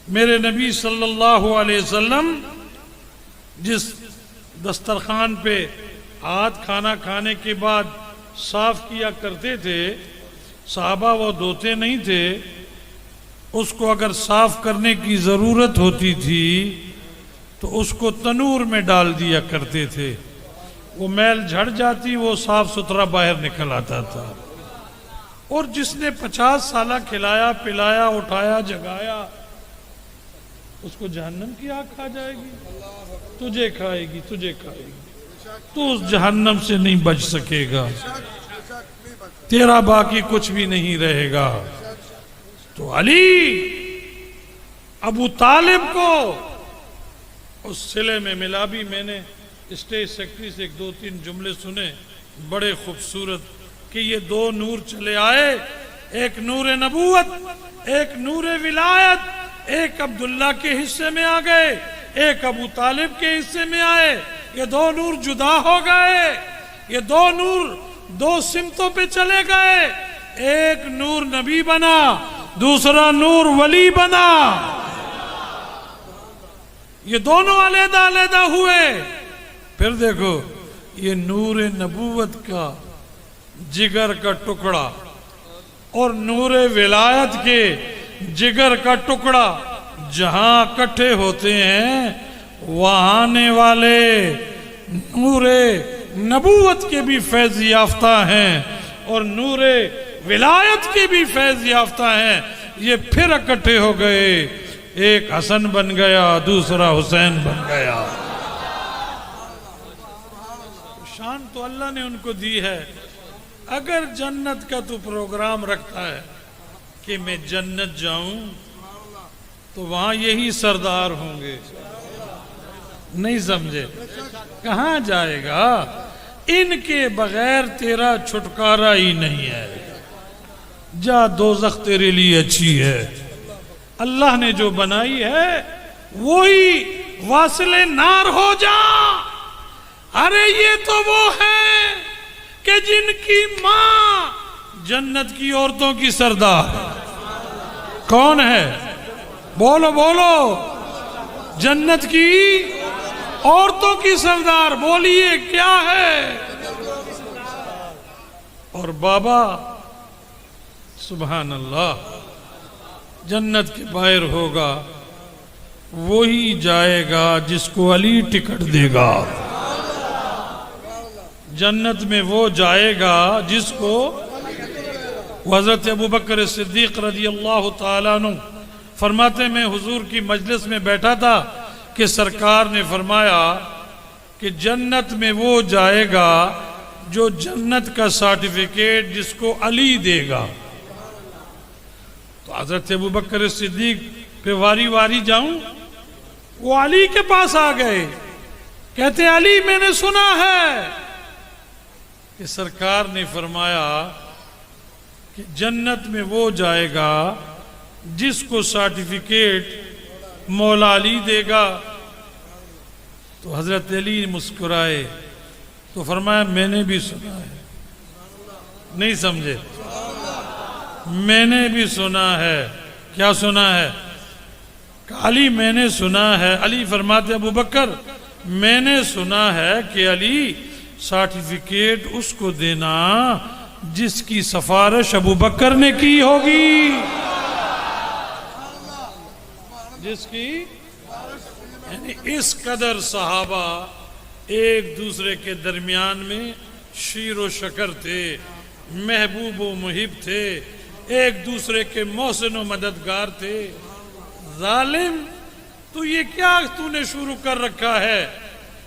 A: میرے نبی صلی اللہ علیہ وسلم جس دسترخوان پہ ہاتھ کھانا کھانے کے بعد صاف کیا کرتے تھے، صحابہ وہ دھوتے نہیں تھے، اس کو اگر صاف کرنے کی ضرورت ہوتی تھی تو اس کو تنور میں ڈال دیا کرتے تھے، وہ میل جھڑ جاتی، وہ صاف ستھرا باہر نکل آتا تھا۔ اور جس نے 50 سالہ کھلایا پلایا اٹھایا جگایا، اس کو جہنم کی آگ کھا جائے گی، تجھے کھائے گی، تجھے کھائے گی، تو اس جہنم سے نہیں بچ سکے گا، تیرا باقی کچھ بھی نہیں رہے گا۔ تو علی ابو طالب کو اس صلے میں ملا بھی۔ میں نے اسٹیج سیکرٹری سے 2-3 جملے سنے بڑے خوبصورت کہ یہ 2 نور چلے آئے، ایک نور نبوت، ایک نور ولایت، ایک عبداللہ کے حصے میں آ گئے، ایک ابو طالب کے حصے میں آئے۔ یہ 2 نور جدا ہو گئے، یہ 2 نور 2 سمتوں پہ چلے گئے۔ ایک نور نبی بنا، دوسرا نور ولی بنا. یہ دونوں علیحدہ علیحدہ ہوئے. پھر دیکھو یہ نور نبوت کا جگر کا ٹکڑا اور نور ولایت کے جگر کا ٹکڑا جہاں اکٹھے ہوتے ہیں وہاں آنے والے نور نبوت کے بھی فیض یافتہ ہیں اور نور ولایت کے بھی فیض یافتہ ہیں. یہ پھر اکٹھے ہو گئے، ایک حسن بن گیا، دوسرا حسین بن گیا. شان تو اللہ نے ان کو دی ہے. اگر جنت کا تو پروگرام رکھتا ہے کہ میں جنت جاؤں تو وہاں یہی سردار ہوں گے. نہیں سمجھے؟ کہاں جائے گا؟ ان کے بغیر تیرا چھٹکارا ہی نہیں ہے. جا دوزخ تیرے لیے اچھی ہے. اللہ نے جو بنائی ہے وہی واصل نار ہو جا. ارے یہ تو وہ ہے کہ جن کی ماں جنت کی عورتوں کی سردار. کون ہے؟ بولو بولو. جنت کی عورتوں کی سردار. بولیے کیا ہے؟ اور بابا سبحان اللہ جنت کے باہر ہوگا وہی جائے گا جس کو علی ٹکٹ دے گا. جنت میں وہ جائے گا جس کو حضرت ابوبکر صدیق رضی اللہ تعالیٰ عنہ فرماتے میں حضور کی مجلس میں بیٹھا تھا کہ سرکار نے فرمایا کہ جنت میں وہ جائے گا جو جنت کا سرٹیفکیٹ جس کو علی دے گا. تو حضرت ابوبکر صدیق پہ واری واری جاؤں. وہ علی کے پاس آ گئے، کہتے علی میں نے سنا ہے کہ سرکار نے فرمایا کہ جنت میں وہ جائے گا جس کو سرٹیفکیٹ مولا علی دے گا. تو حضرت علی مسکرائے تو فرمایا میں نے بھی سنا ہے. نہیں سمجھے؟ میں نے بھی سنا ہے. کیا سنا ہے؟ علی میں نے سنا ہے. علی فرماتے ابوبکر میں نے سنا ہے کہ علی سرٹیفکیٹ اس کو دینا جس کی سفارش ابوبکر نے کی ہوگی. جس کی یعنی اس قدر صحابہ ایک دوسرے کے درمیان میں شیر و شکر تھے، محبوب و محب تھے، ایک دوسرے کے محسن و مددگار تھے. ظالم تو یہ کیا تو نے شروع کر رکھا ہے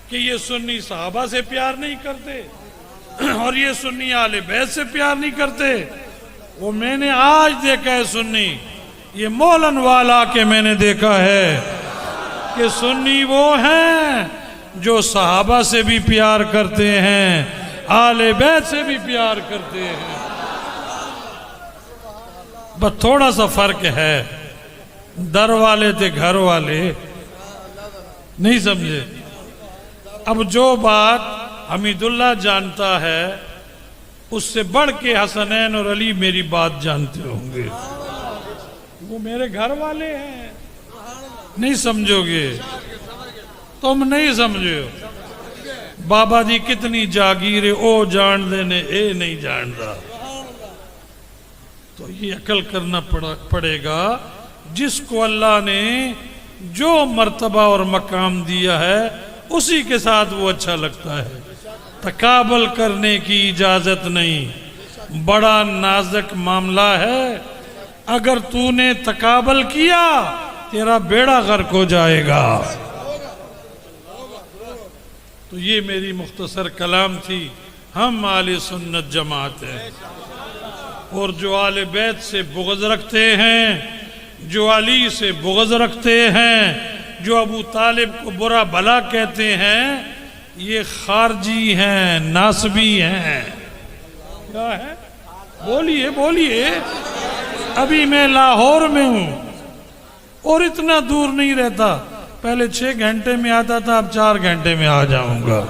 A: کہ یہ سنی صحابہ سے پیار نہیں کرتے اور یہ سنی اہل بیت سے پیار نہیں کرتے. وہ میں نے آج دیکھا ہے سنی، یہ مولن والا کے میں نے دیکھا ہے کہ سنی وہ ہیں جو صحابہ سے بھی پیار کرتے ہیں، اہل بیت سے بھی پیار کرتے ہیں. بس تھوڑا سا فرق ہے، در والے تھے گھر والے. نہیں سمجھے؟ اب جو بات حمید اللہ جانتا ہے اس سے بڑھ کے حسنین اور علی میری بات جانتے ہوں گے. وہ میرے گھر والے ہیں. نہیں سمجھو گے؟ تم نہیں سمجھو. بابا جی کتنی جاگیر او جان دینے اے نہیں جانتا. تو یہ عقل کرنا پڑے گا. جس کو اللہ نے جو مرتبہ اور مقام دیا ہے اسی کے ساتھ وہ اچھا لگتا ہے. تقابل کرنے کی اجازت نہیں. بڑا نازک معاملہ ہے. اگر تو نے تقابل کیا تیرا بیڑا غرق ہو جائے گا. تو یہ میری مختصر کلام تھی. ہم اہل سنت جماعت ہیں اور جو اہل بیت سے بغض رکھتے ہیں، جو علی سے بغض رکھتے ہیں، جو ابو طالب کو برا بھلا کہتے ہیں، یہ خارجی ہیں، ناسبی ہیں. کیا ہے؟ بولیے بولیے. ابھی میں لاہور میں ہوں اور اتنا دور نہیں رہتا. پہلے 6 گھنٹے میں آتا تھا، اب 4 گھنٹے میں آ جاؤں گا.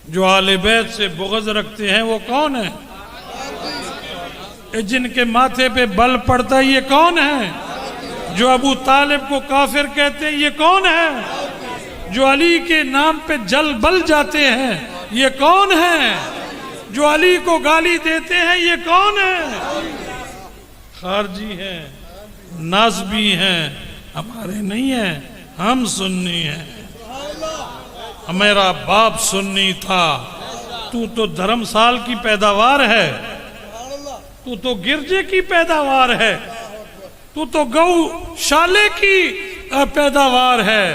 A: جو اہل بیت سے بغض رکھتے ہیں وہ کون ہیں؟ جن کے ماتھے پہ بل پڑتا ہے یہ کون ہے؟ جو ابو طالب کو کافر کہتے ہیں یہ کون ہے؟ جو علی کے نام پہ جل بل جاتے ہیں یہ کون ہے؟ جو علی کو گالی دیتے ہیں یہ کون ہے؟ خارجی ہیں، نازبی ہیں، ہمارے نہیں ہیں، ہم سنی ہیں۔ میرا باپ سنی تھا، تو دھرم سال کی پیداوار ہے، تو گرجے کی پیداوار ہے، تو گو شالے کی پیداوار ہے۔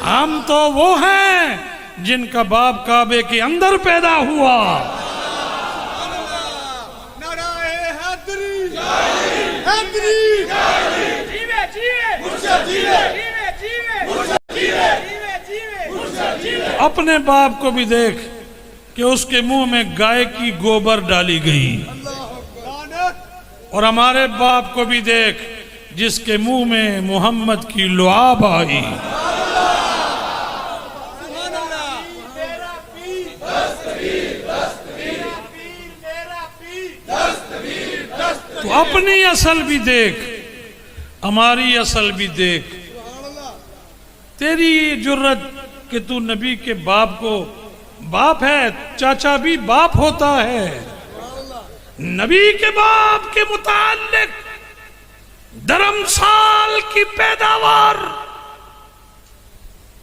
A: ہم تو وہ ہیں جن کا باپ کعبے کے اندر پیدا ہوا۔ اپنے باپ کو بھی دیکھ کہ اس کے منہ میں گائے کی گوبر ڈالی گئی، اور ہمارے باپ کو بھی دیکھ جس کے منہ میں محمد کی لعاب آئی۔ تو اپنی اصل بھی دیکھ، ہماری اصل بھی دیکھ۔ تیری یہ جرت کہ تو نبی کے باپ کو باپ ہے، چاچا بھی باپ ہوتا ہے، نبی کے باپ کے متعلق دھرم سال کی پیداوار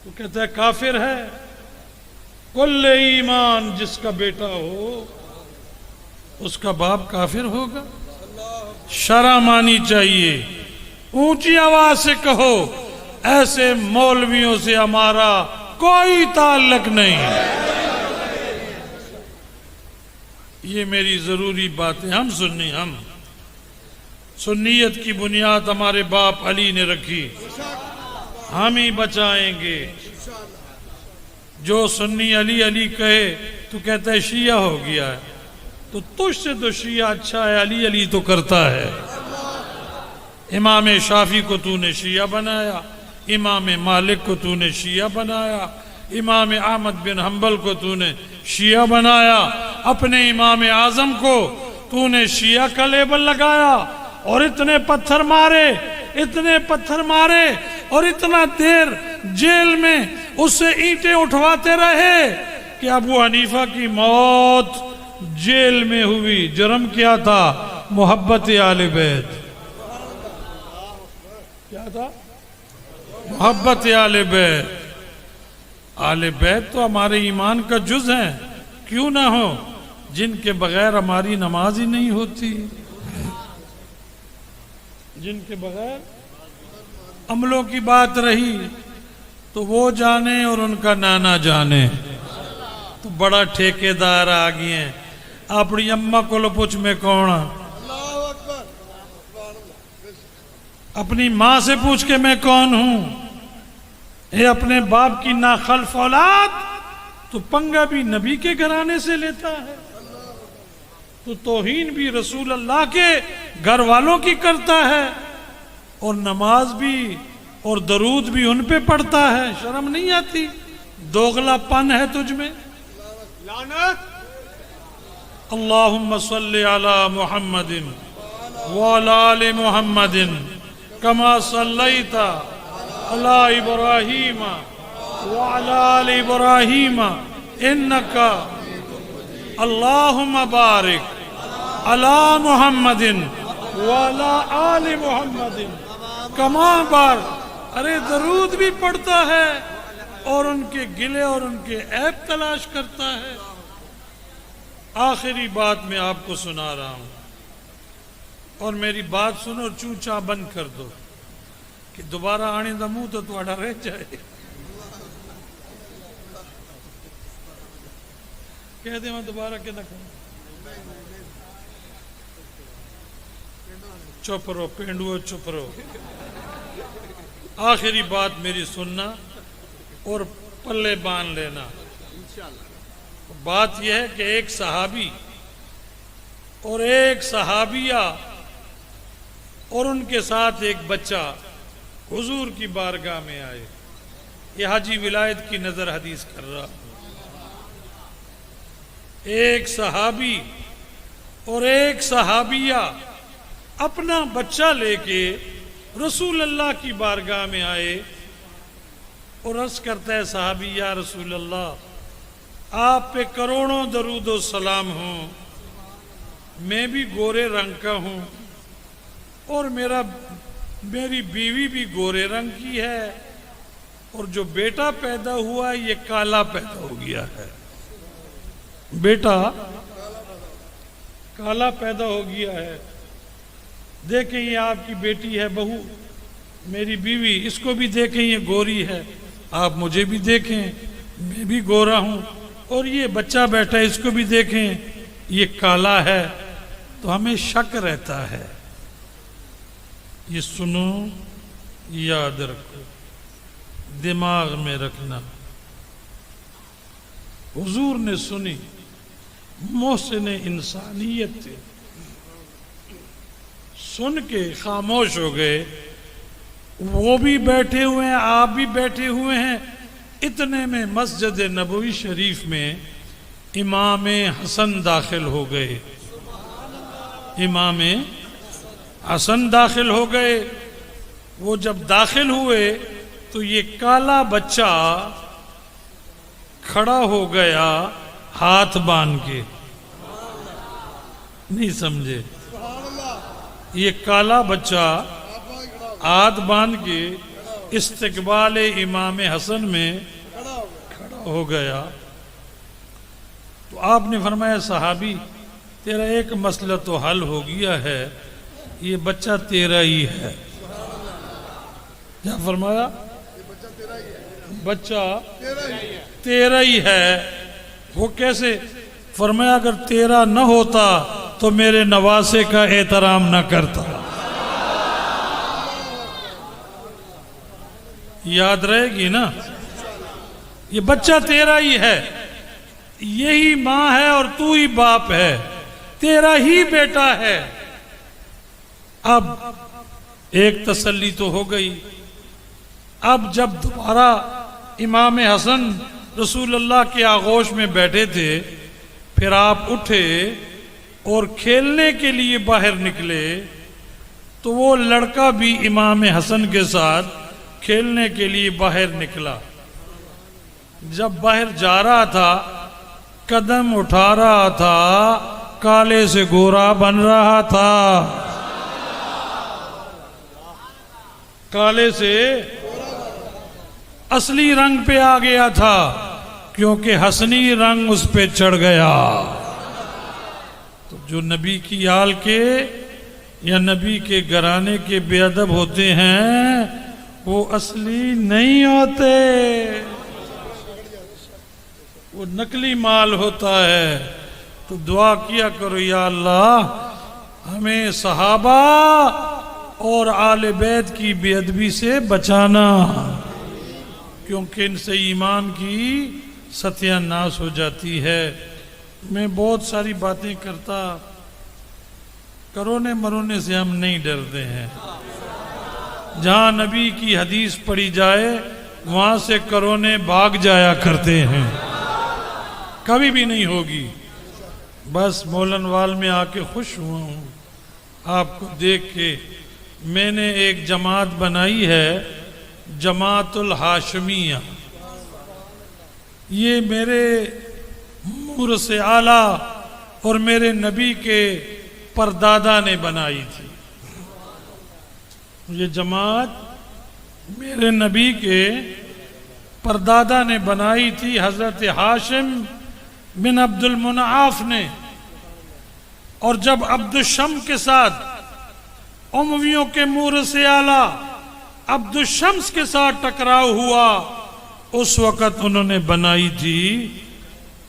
A: تو کہتا ہے کافر ہے۔ کل ایمان جس کا بیٹا ہو اس کا باپ کافر ہوگا؟ شرم آنی چاہیے، اونچی آواز سے کہو ایسے مولویوں سے ہمارا کوئی تعلق نہیں۔ یہ میری ضروری بات ہے۔ ہم سنیت کی بنیاد ہمارے باپ علی نے رکھی، ہم ہی بچائیں گے۔ جو سنی علی علی کہے تو کہتا ہے شیعہ ہو گیا ہے، تو تجھ سے تو شیعہ اچھا ہے، علی علی تو کرتا ہے۔ امام شافعی کو تو نے شیعہ بنایا، امام مالک کو تو نے شیعہ بنایا، امام احمد بن حنبل کو تو نے شیعہ بنایا، اپنے امام اعظم کو تو نے شیعہ کا لیبل لگایا، اور اتنے پتھر مارے اور اتنا دیر جیل میں اس سے اینٹیں اٹھواتے رہے کہ ابو حنیفہ کی موت جیل میں ہوئی۔ جرم کیا تھا؟ محبت آل بیت۔ کیا تھا؟ محبت آل بیت۔ آل بیت تو ہمارے ایمان کا جز ہیں، کیوں نہ ہو، جن کے بغیر ہماری نماز ہی نہیں ہوتی، جن کے بغیر عملوں کی بات رہی تو وہ جانے اور ان کا نانا جانے۔ تو بڑا ٹھیکیدار آ گئے ہیں، اپنی اماں کو لو پوچھ میں کون ہاں، اپنی ماں سے پوچھ کے میں کون ہوں۔ اے اپنے باپ کی ناخلف اولاد، تو پنگا بھی نبی کے گھرانے سے لیتا ہے، تو توہین بھی رسول اللہ کے گھر والوں کی کرتا ہے، اور نماز بھی اور درود بھی ان پہ پڑھتا ہے۔ شرم نہیں آتی؟ دوغلا پن ہے تجھ میں؟ اللہم صلی علی محمد وعلی آل محمد کما صلیت علی ابراہیم وعلی آل ابراہیم انکا اللہم بارک علی محمد وعلی آل محمد کما بارک۔ ارے درود بھی پڑھتا ہے اور ان کے گلے اور ان کے عیب تلاش کرتا ہے۔ آخری بات میں آپ کو سنا رہا ہوں، اور میری بات سنو اور چونچا بند کر دو کہ دوبارہ آنے دا منہ تو تھوڑا رہ جائے۔ کہہ دے میں دوبارہ کہ نہ کہوں، چپ رہو پینڈو، چپ رہو۔ آخری بات میری سننا اور پلے باندھ لینا۔ بات یہ ہے کہ ایک صحابی اور ایک صحابیہ اور ان کے ساتھ ایک بچہ حضور کی بارگاہ میں آئے۔ یہ حاجی ولایت کی نظر حدیث کر رہا ہوں۔ ایک صحابی اور ایک صحابیہ اپنا بچہ لے کے رسول اللہ کی بارگاہ میں آئے اور عرض کرتا ہے صحابی یا رسول اللہ آپ پہ کروڑوں درود و سلام ہوں، میں بھی گورے رنگ کا ہوں اور میری بیوی بھی گورے رنگ کی ہے اور جو بیٹا پیدا ہوا یہ کالا پیدا ہو گیا ہے، بیٹا کالا پیدا ہو گیا ہے، دیکھیں یہ آپ کی بیٹی ہے بہو، میری بیوی، اس کو بھی دیکھیں یہ گوری ہے، آپ مجھے بھی دیکھیں میں بھی گورا ہوں، اور یہ بچہ بیٹھا ہے اس کو بھی دیکھیں یہ کالا ہے، تو ہمیں شک رہتا ہے۔ یہ سنو، یاد رکھو، دماغ میں رکھنا۔ حضور نے سنی، محسن انسانیت تھے، سن کے خاموش ہو گئے، وہ بھی بیٹھے ہوئے ہیں آپ بھی بیٹھے ہوئے ہیں۔ اتنے میں مسجد نبوی شریف میں امام حسن داخل ہو گئے، امام حسن داخل ہو گئے۔ وہ جب داخل ہوئے تو یہ کالا بچہ کھڑا ہو گیا ہاتھ باندھ کے، نہیں سمجھے؟ یہ کالا بچہ ہاتھ باندھ کے استقبال امام حسن میں کھڑا ہو گیا۔ تو آپ نے فرمایا صحابی تیرا ایک مسئلہ تو حل ہو گیا ہے، یہ بچہ تیرا ہی ہے۔ کیا فرمایا؟ بچہ تیرا ہی ہے۔ وہ کیسے؟ فرمایا اگر تیرا نہ ہوتا تو میرے نواسے کا احترام نہ کرتا۔ یاد رہے گی نا؟ یہ بچہ تیرا ہی ہے، یہی ماں ہے اور تو ہی باپ ہے، تیرا ہی بیٹا ہے۔ اب ایک تسلی تو ہو گئی۔ اب جب دوبارہ امام حسن رسول اللہ کے آغوش میں بیٹھے تھے، پھر آپ اٹھے اور کھیلنے کے لیے باہر نکلے، تو وہ لڑکا بھی امام حسن کے ساتھ کھیلنے کے لیے باہر نکلا۔ جب باہر جا رہا تھا، قدم اٹھا رہا تھا، کالے سے گورا بن رہا تھا، کالے سے اصلی رنگ پہ آ گیا تھا، کیونکہ حسنی رنگ اس پہ چڑھ گیا۔ تو جو نبی کی آل کے یا نبی کے گھرانے کے بے ادب ہوتے ہیں وہ اصلی نہیں ہوتے، وہ نقلی مال ہوتا ہے۔ تو دعا کیا کرو یا اللہ ہمیں صحابہ اور آل بیت کی بے ادبی سے بچانا، کیونکہ ان سے ایمان کی ستیہ ناس ہو جاتی ہے۔ میں بہت ساری باتیں کرتا، کرونے مرونے سے ہم نہیں ڈرتے ہیں۔ جہاں نبی کی حدیث پڑھی جائے وہاں سے کرونے بھاگ جایا کرتے ہیں، کبھی بھی نہیں ہوگی۔ بس مولن وال میں آ کے خوش ہوا ہوں آپ کو دیکھ کے۔ میں نے ایک جماعت بنائی ہے، جماعت الہاشمیہ، یہ میرے مورث اعلیٰ اور میرے نبی کے پردادا نے بنائی تھی۔ یہ جماعت میرے نبی کے پردادا نے بنائی تھی، حضرت ہاشم بن عبد المنعاف نے۔ اور جب عبد الشم کے ساتھ امویوں کے مورث اعلیٰ عبد الشمس کے ساتھ ٹکراؤ ہوا، اس وقت انہوں نے بنائی تھی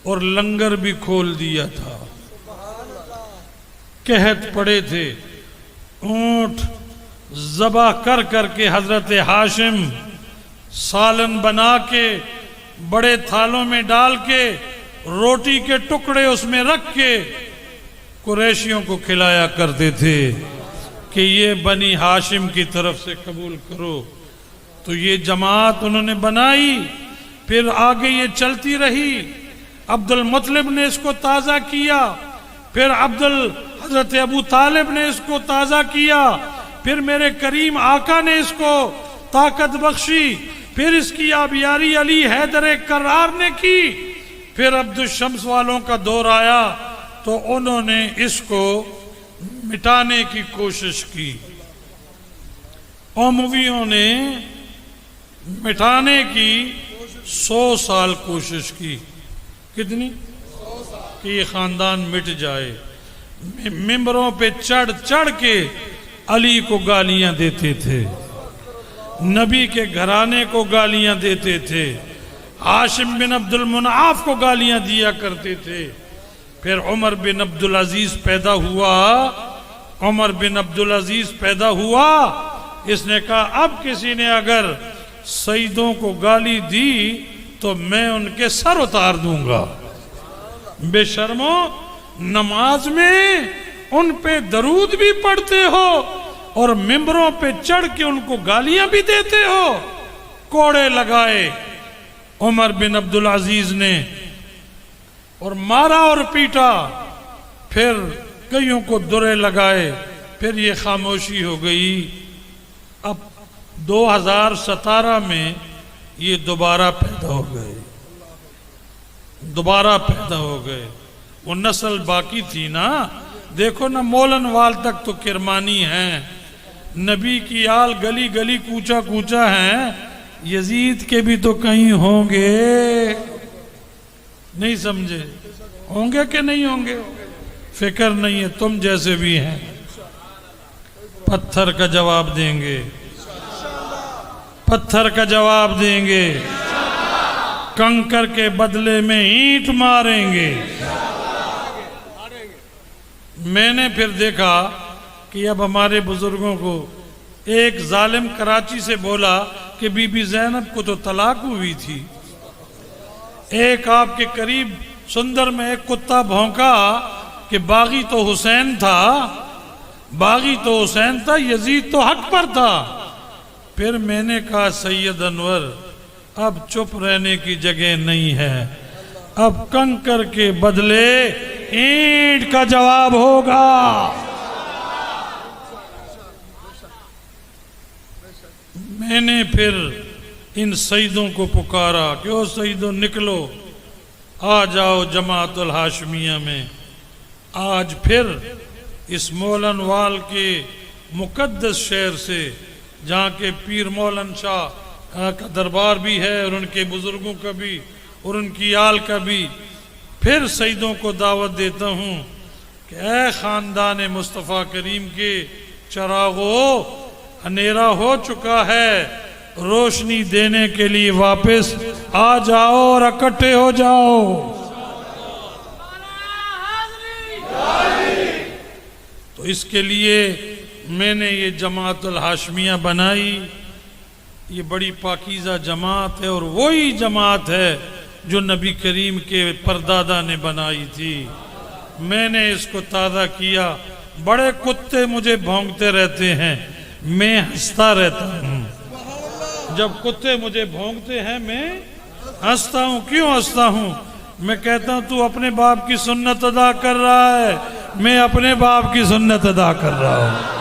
A: اور لنگر بھی کھول دیا تھا۔ قحط پڑے تھے، اونٹ ذبح کر کر کے حضرت ہاشم سالن بنا کے بڑے تھالوں میں ڈال کے روٹی کے ٹکڑے اس میں رکھ کے قریشیوں کو کھلایا کرتے تھے کہ یہ بنی ہاشم کی طرف سے قبول کرو۔ تو یہ جماعت انہوں نے بنائی، پھر آگے یہ چلتی رہی۔ عبد المطلب نے اس کو تازہ کیا، پھر حضرت ابو طالب نے اس کو تازہ کیا، پھر میرے کریم آقا نے اس کو طاقت بخشی، پھر اس کی آبیاری علی حیدر کرار نے کی، پھر عبد الشمس والوں کا دور آیا تو انہوں نے اس کو مٹانے کی کوشش کی۔ امویوں نے مٹانے کی 100 سال کوشش کی۔ کتنی؟ کہ یہ خاندان مٹ جائے۔ ممبروں پہ چڑھ چڑھ کے علی کو گالیاں دیتے تھے، نبی کے گھرانے کو گالیاں دیتے تھے، ہاشم بن عبد المنعاف کو گالیاں دیا کرتے تھے۔ پھر عمر بن عبدالعزیز پیدا ہوا، عمر بن عبدالعزیز پیدا ہوا، اس نے کہا اب کسی نے اگر سیدوں کو گالی دی تو میں ان کے سر اتار دوں گا۔ بے شرمو، نماز میں ان پہ درود بھی پڑھتے ہو اور ممبروں پہ چڑھ کے ان کو گالیاں بھی دیتے ہو۔ کوڑے لگائے عمر بن عبدالعزیز نے اور مارا اور پیٹا، پھر کئیوں کو درے لگائے، پھر یہ خاموشی ہو گئی۔ اب 2017 میں یہ دوبارہ پیدا ہو گئے، دوبارہ پیدا ہو گئے۔ وہ نسل باقی تھی نا، دیکھو نا مولن وال تک تو کرمانی ہیں، نبی کی آل گلی گلی کوچا کوچا ہیں، یزید کے بھی تو کہیں ہوں گے، نہیں سمجھے؟ ہوں گے کہ نہیں ہوں گے؟ فکر نہیں ہے، تم جیسے بھی ہیں، پتھر کا جواب دیں گے، پتھر کا جواب دیں گے، کنکر کے بدلے میں اینٹ ماریں گے۔ میں نے پھر دیکھا کہ اب ہمارے بزرگوں کو ایک ظالم کراچی سے بولا کہ بی بی زینب کو تو طلاق ہوئی تھی، ایک آپ کے قریب سندر میں ایک کتا بھونکا کہ باغی تو حسین تھا، باغی تو حسین تھا، یزید تو حق پر تھا۔ پھر میں نے کہا سید انور اب چپ رہنے کی جگہ نہیں ہے، اب کنکر کے بدلے اینٹ کا جواب ہوگا۔ میں نے پھر ان سیدوں کو پکارا کہ او سیدوں نکلو، آ جاؤ جماعت الہاشمیہ میں۔ آج پھر اس مولن وال کے مقدس شہر سے، جہاں کے پیر مولن شاہ کا دربار بھی ہے اور ان کے بزرگوں کا بھی اور ان کی آل کا بھی، پھر سیدوں کو دعوت دیتا ہوں کہ اے خاندان مصطفیٰ کریم کے چراغو، اندھیرا ہو چکا ہے، روشنی دینے کے لیے واپس آ جاؤ اور اکٹھے ہو جاؤ۔ تو اس کے لیے میں نے یہ جماعت الہاشمیہ بنائی۔ یہ بڑی پاکیزہ جماعت ہے اور وہی جماعت ہے جو نبی کریم کے پردادا نے بنائی تھی۔ میں نے اس کو تازہ کیا۔ بڑے کتے مجھے بھونکتے رہتے ہیں، میں ہنستا رہتا ہوں۔ جب کتے مجھے بھونکتے ہیں میں ہنستا ہوں۔ کیوں ہنستا ہوں؟ میں کہتا ہوں تو اپنے باپ کی سنت ادا کر رہا ہے، میں اپنے باپ کی سنت ادا کر رہا ہوں۔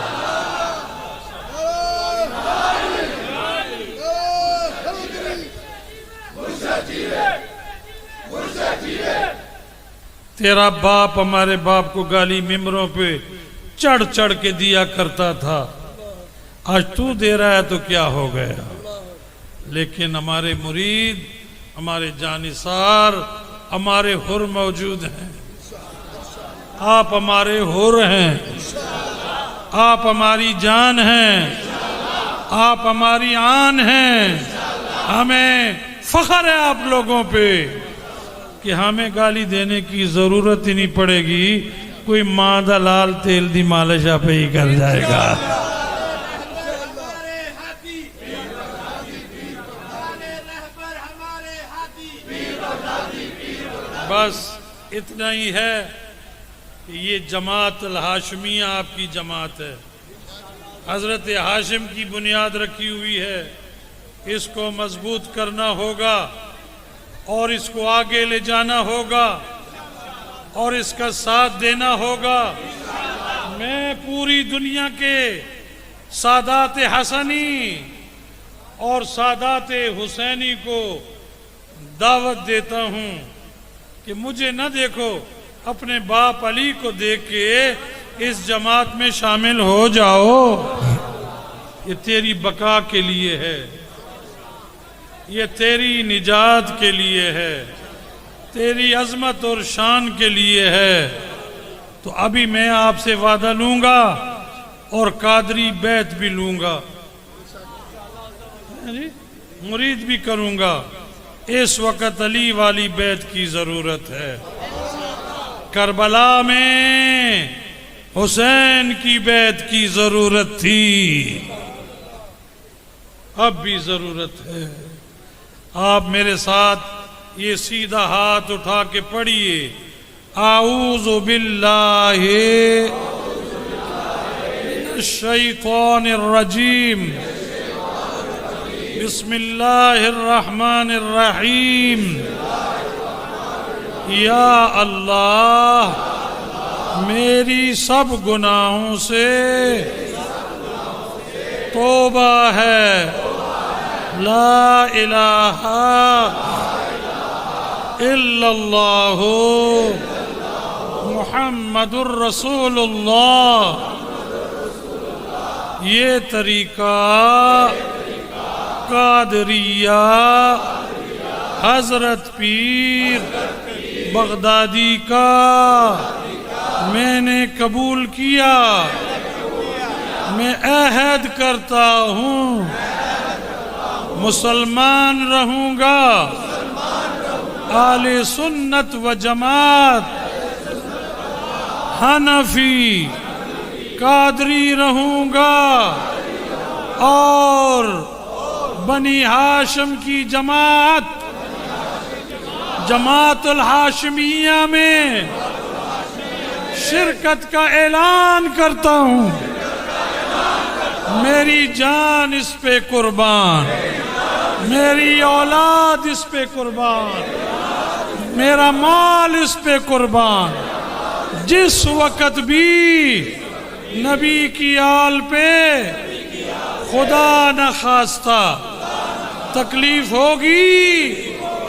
A: تیرا باپ ہمارے باپ کو گالی ممبروں پہ چڑھ چڑھ کے دیا کرتا تھا، آج تو دے رہا ہے تو کیا ہو گیا؟ لیکن ہمارے مرید، ہمارے جانثار، ہمارے حر موجود ہیں۔ آپ ہمارے حر ہیں، آپ ہماری جان ہیں، آپ ہماری آن ہیں۔ ہمیں فخر ہے آپ لوگوں پہ کہ ہمیں گالی دینے کی ضرورت ہی نہیں پڑے گی، کوئی مادہ لال تیل دی مالشہ پہ ہی کر جائے گا۔ بس اتنا ہی ہے کہ یہ جماعت الہاشمیہ آپ کی جماعت ہے، حضرت ہاشم کی بنیاد رکھی ہوئی ہے، اس کو مضبوط کرنا ہوگا اور اس کو آگے لے جانا ہوگا۔ اور اس کا ساتھ دینا ہوگا۔ میں پوری دنیا کے سادات حسنی اور سادات حسینی کو دعوت دیتا ہوں کہ مجھے نہ دیکھو، اپنے باپ علی کو دیکھ کے اس جماعت میں شامل ہو جاؤ۔ یہ تیری بقا کے لیے ہے، یہ تیری نجات کے لیے ہے، تیری عظمت اور شان کے لیے ہے۔ تو ابھی میں آپ سے وعدہ لوں گا اور قادری بیعت بھی لوں گا، مرید بھی کروں گا۔ اس وقت علی والی بیعت کی ضرورت ہے۔ کربلا میں حسین کی بیعت کی ضرورت تھی، اب بھی ضرورت ہے۔ آپ میرے ساتھ یہ سیدھا ہاتھ اٹھا کے پڑھیے، اعوذ باللہ من الشیطان الرجیم، بسم اللہ الرحمن الرحیم۔ یا اللہ، میری سب گناہوں سے توبہ ہے، لا الہ الا اللہ محمد الرسول اللہ۔ یہ طریقہ قادریہ حضرت پیر بغدادی کا میں نے قبول کیا۔ میں عہد کرتا ہوں مسلمان رہوں گا، اہل سنت و جماعت حنفی قادری رہوں گا، اور بنی ہاشم کی جماعت جماعت الہاشمیہ میں شرکت کا اعلان کرتا ہوں۔ میری جان اس پہ قربان، میری اولاد اس پہ قربان، میرا مال اس پہ قربان۔ جس وقت بھی نبی کی آل پہ خدا نہ خواستہ تکلیف ہوگی،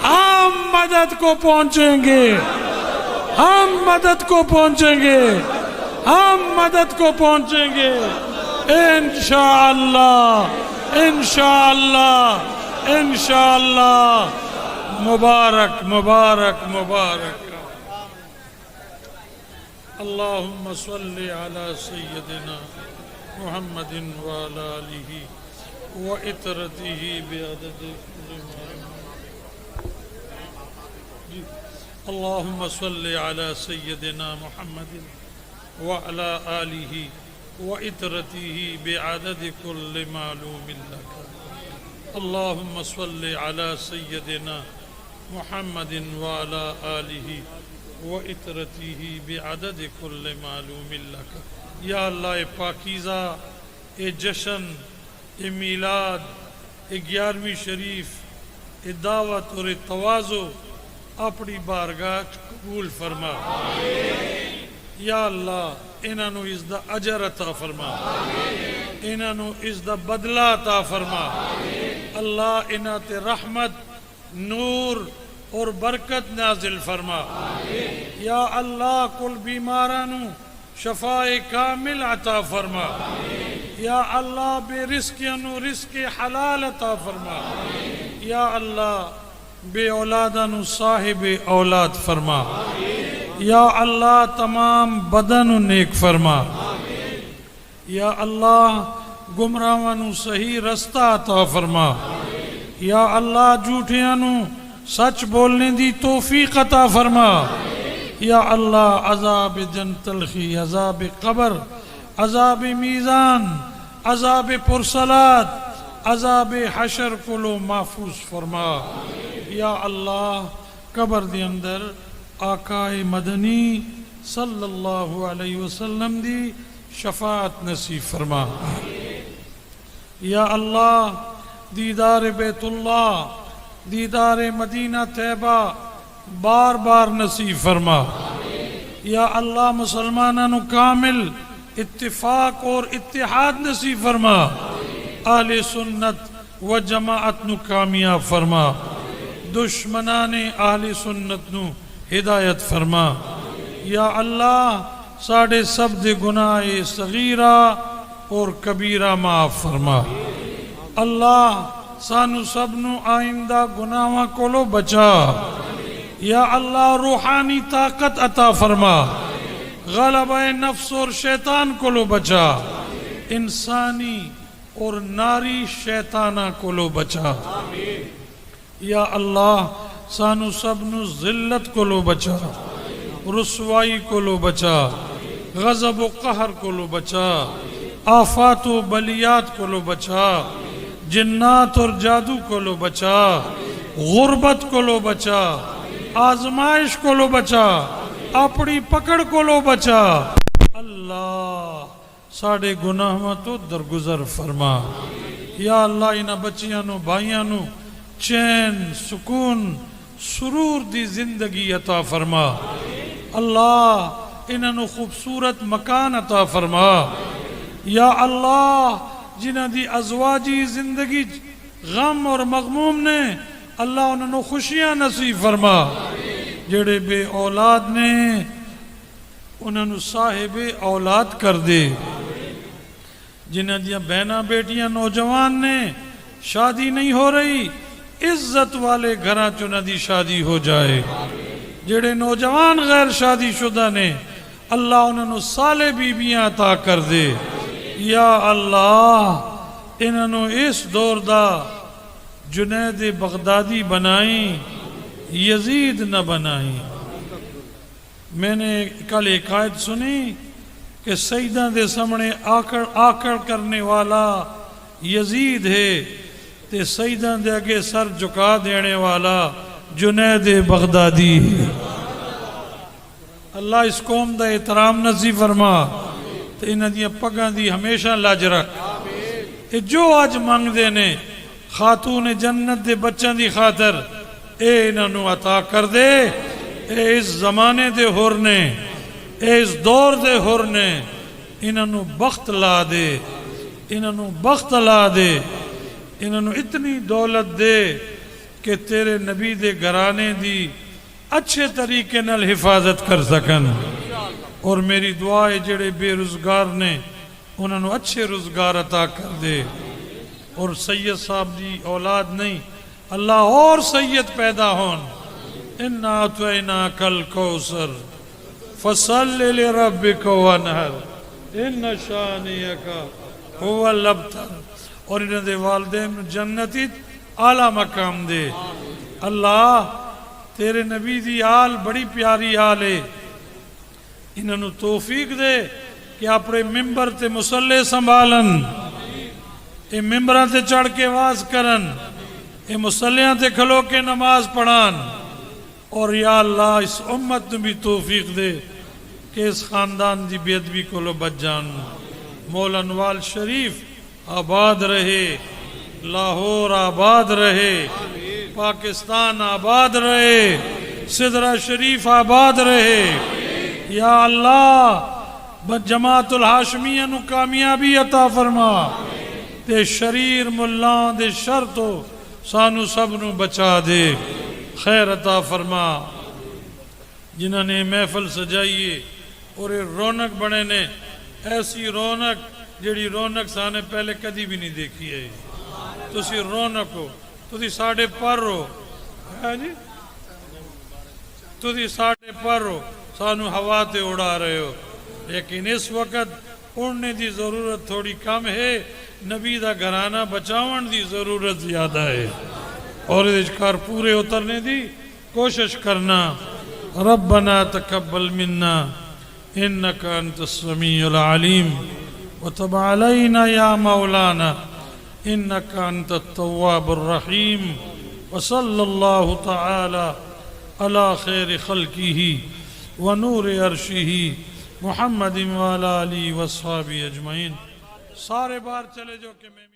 A: ہم مدد کو پہنچیں گے، ہم مدد کو پہنچیں گے، ہم مدد کو پہنچیں گے، انشاءاللہ انشاءاللہ انشاءاللہ۔ مبارک مبارک مبارک۔ اللہم صلی علی سیدنا محمد وعلی آلہ وعطرتہ بعدد کل معلوم۔ اللہم صلی علی سیدنا محمد وعلی آلہ وعطرتہ بعدد کل معلوم لک۔ اللہم صلی علی سیدنا محمد وعلی آلہ وعطرتہ بعدد کل معلوم لک۔ یا اللہ، اے پاکیزہ، اے جشن، اے میلاد، اے 11ویں شریف، اے دعوت اور اے تواضع اپنی بارگاہ قبول فرما۔ یا اللہ، انہاں نو اس دا اجر عطا فرما، انہاں نو اس دا بدلہ عطا فرما۔ اللہ، انہاں تے رحمت، نور اور برکت نازل فرما۔ یا اللہ، کل بیماراں نو شفاء کامل عطا فرما۔ یا اللہ، بے رزقیاں نو رزق حلال عطا فرما۔ یا اللہ، بے اولاداں نو صاحب اولاد فرما۔ یا اللہ، تمام بدن نیک فرما۔ یا اللہ، گمراہاں نو صحیح رستہ عطا فرما۔ یا اللہ، جھوٹیاں نو سچ بولنے دی توفیق عطا فرما۔ یا اللہ، عذاب جن تلخی، عذاب قبر، عذاب میزان، عذاب پرسلات، عذاب حشر کلو محفوظ فرما۔ یا اللہ، قبر دے اندر آقا مدنی صلی اللہ علیہ وسلم دی شفاعت نصیب فرما۔ یا اللہ، دیدار بیت اللہ، دیدار مدینہ طیبہ بار بار نصیب فرما۔ یا اللہ مسلمانوں کامل اتفاق اور اتحاد نصیب فرما، اہل سنت و جماعت نو کامیاب فرما، دشمنان اہل سنت نو ہدایت فرما۔ یا اللہ ساڑھے سب دے گناہ صغیرہ اور کبیرہ معاف فرما۔ اللہ سانو سب نو آئندہ گناہاں کولو بچا۔ یا اللہ روحانی طاقت عطا فرما، غلبہ نفس اور شیطان کولو بچا، انسانی اور ناری شیطانہ کولو بچا۔ یا اللہ سانو سب نو ذلت کولو بچا، رسوائی کولو بچا، غضب و قہر کولو بچا، آفات و بلیات کولو بچا، جنات اور جادو کولو بچا، غربت کولو بچا، آزمائش کولو بچا، اپنی پکڑ کولو بچا۔ اللہ ساڑھے گناہاں تو درگزر فرما۔ یا اللہ انہاں بچیاں نو بھائیاں نو چین، سکون، سرور دی زندگی عطا فرما۔ اللہ انہاں نو خوبصورت مکان عطا فرما۔ یا اللہ جنہاں دی ازواجی زندگی غم اور مغموم نے، اللہ انہاں نو خوشیاں نصیب فرما۔ جڑے بے اولاد نے انہاں نو صاحب اولاد کر دے۔ جنہاں دیا بہناں بیٹیاں نوجوان نے شادی نہیں ہو رہی، عزت والے گھراں چنہ دی شادی ہو جائے۔ جڑے نوجوان غیر شادی شدہ نے، اللہ انہاں نو صالح بیبیاں عطا کر دے۔ یا اللہ انہاں نو اس دور دا جنید بغدادی بنائیں، یزید نہ بنائیں۔ میں نے کل ایک آیت سنی کہ سیدہ دے سامنے آکڑ کرنے والا یزید ہے، تے سیدہ دے اگے سر جھکا دینے والا جنید بغدادی ہے۔ اللہ اس قوم دا احترام نصیب فرما، تے انہاں دیاں پگاں دی ہمیشہ لاج رکھ۔ جو آج مانگ دے نے خاتون جنت دے بچوں دی خاطر، اے انہاں نو عطا کر دے۔ اے اس زمانے دے ہور نے، اے اس دور دے ہور نے، انہاں نو بخت لا دے، انہاں نو بخت لا دے، انہاں نو اتنی دولت دے کہ تیرے نبی دے گھرانے دی اچھے طریقے نال حفاظت کر سکن۔ اور میری دعا ہے جڑے بے روزگار نے انہاں نو اچھے روزگار عطا کر دے۔ اور سید صاحب دی اولاد نہیں، اللہ اور سید پیدا ہون۔ اِنَّا أَعْطَيْنَاكَ الْكَوْثَرَ فَصَلِّ لِرَبِّكَ وَانْحَرْ إِنَّ شَانِئَكَ هُوَ الْأَبْتَرُ۔ اور انہاں دے والدین جنتی اعلیٰ مقام دے۔ اللہ تیرے نبی دی آل بڑی پیاری آل ہے، انہاں نو توفیق دے کہ اپنے ممبر تے مسلح سنبھالن، اے ممبراں تے چڑھ کے واز کرن، اے مسلیاں تے کھلو کے نماز پڑھان۔ اور یا اللہ اس امت نو بھی توفیق دے کہ اس خاندان دی بے ادبی کو لو بچ جان۔ مولا نوال شریف آباد رہے، لاہور آباد رہے، پاکستان آباد رہے، سدرہ شریف آباد رہے۔ یا اللہ جماعت الہاشمیہ نو کامیابی عطا فرما، تے شریر ملان دے شر تو سانو سب نو بچا دے، خیر عطا فرما۔ جنہوں نے محفل سجائیے اور رونق بنے نے، ایسی رونق جڑی رونق سانے پہلے کدی بھی نہیں دیکھی ہے۔ تسی رونق ہو، تسی ساڑھے پر ہو، جی تسی ساڑھے پر ہو، سانو ہوا تے اڑا رہے ہو، لیکن اس وقت اڑنے دی ضرورت تھوڑی کم ہے، نبی دا گھرانہ بچاون دی ضرورت زیادہ ہے، اور اجکار پورے اترنے دی کوشش کرنا۔ ربنا تقبل منا انك انت السميع العليم وتب علينا يا مولانا انك انت التواب الرحيم وصلى الله تعالى على خير خلقه ونور عرشه محمد وعلى آله وصحبه اجمعین۔ سارے بار چلے جو کہ میں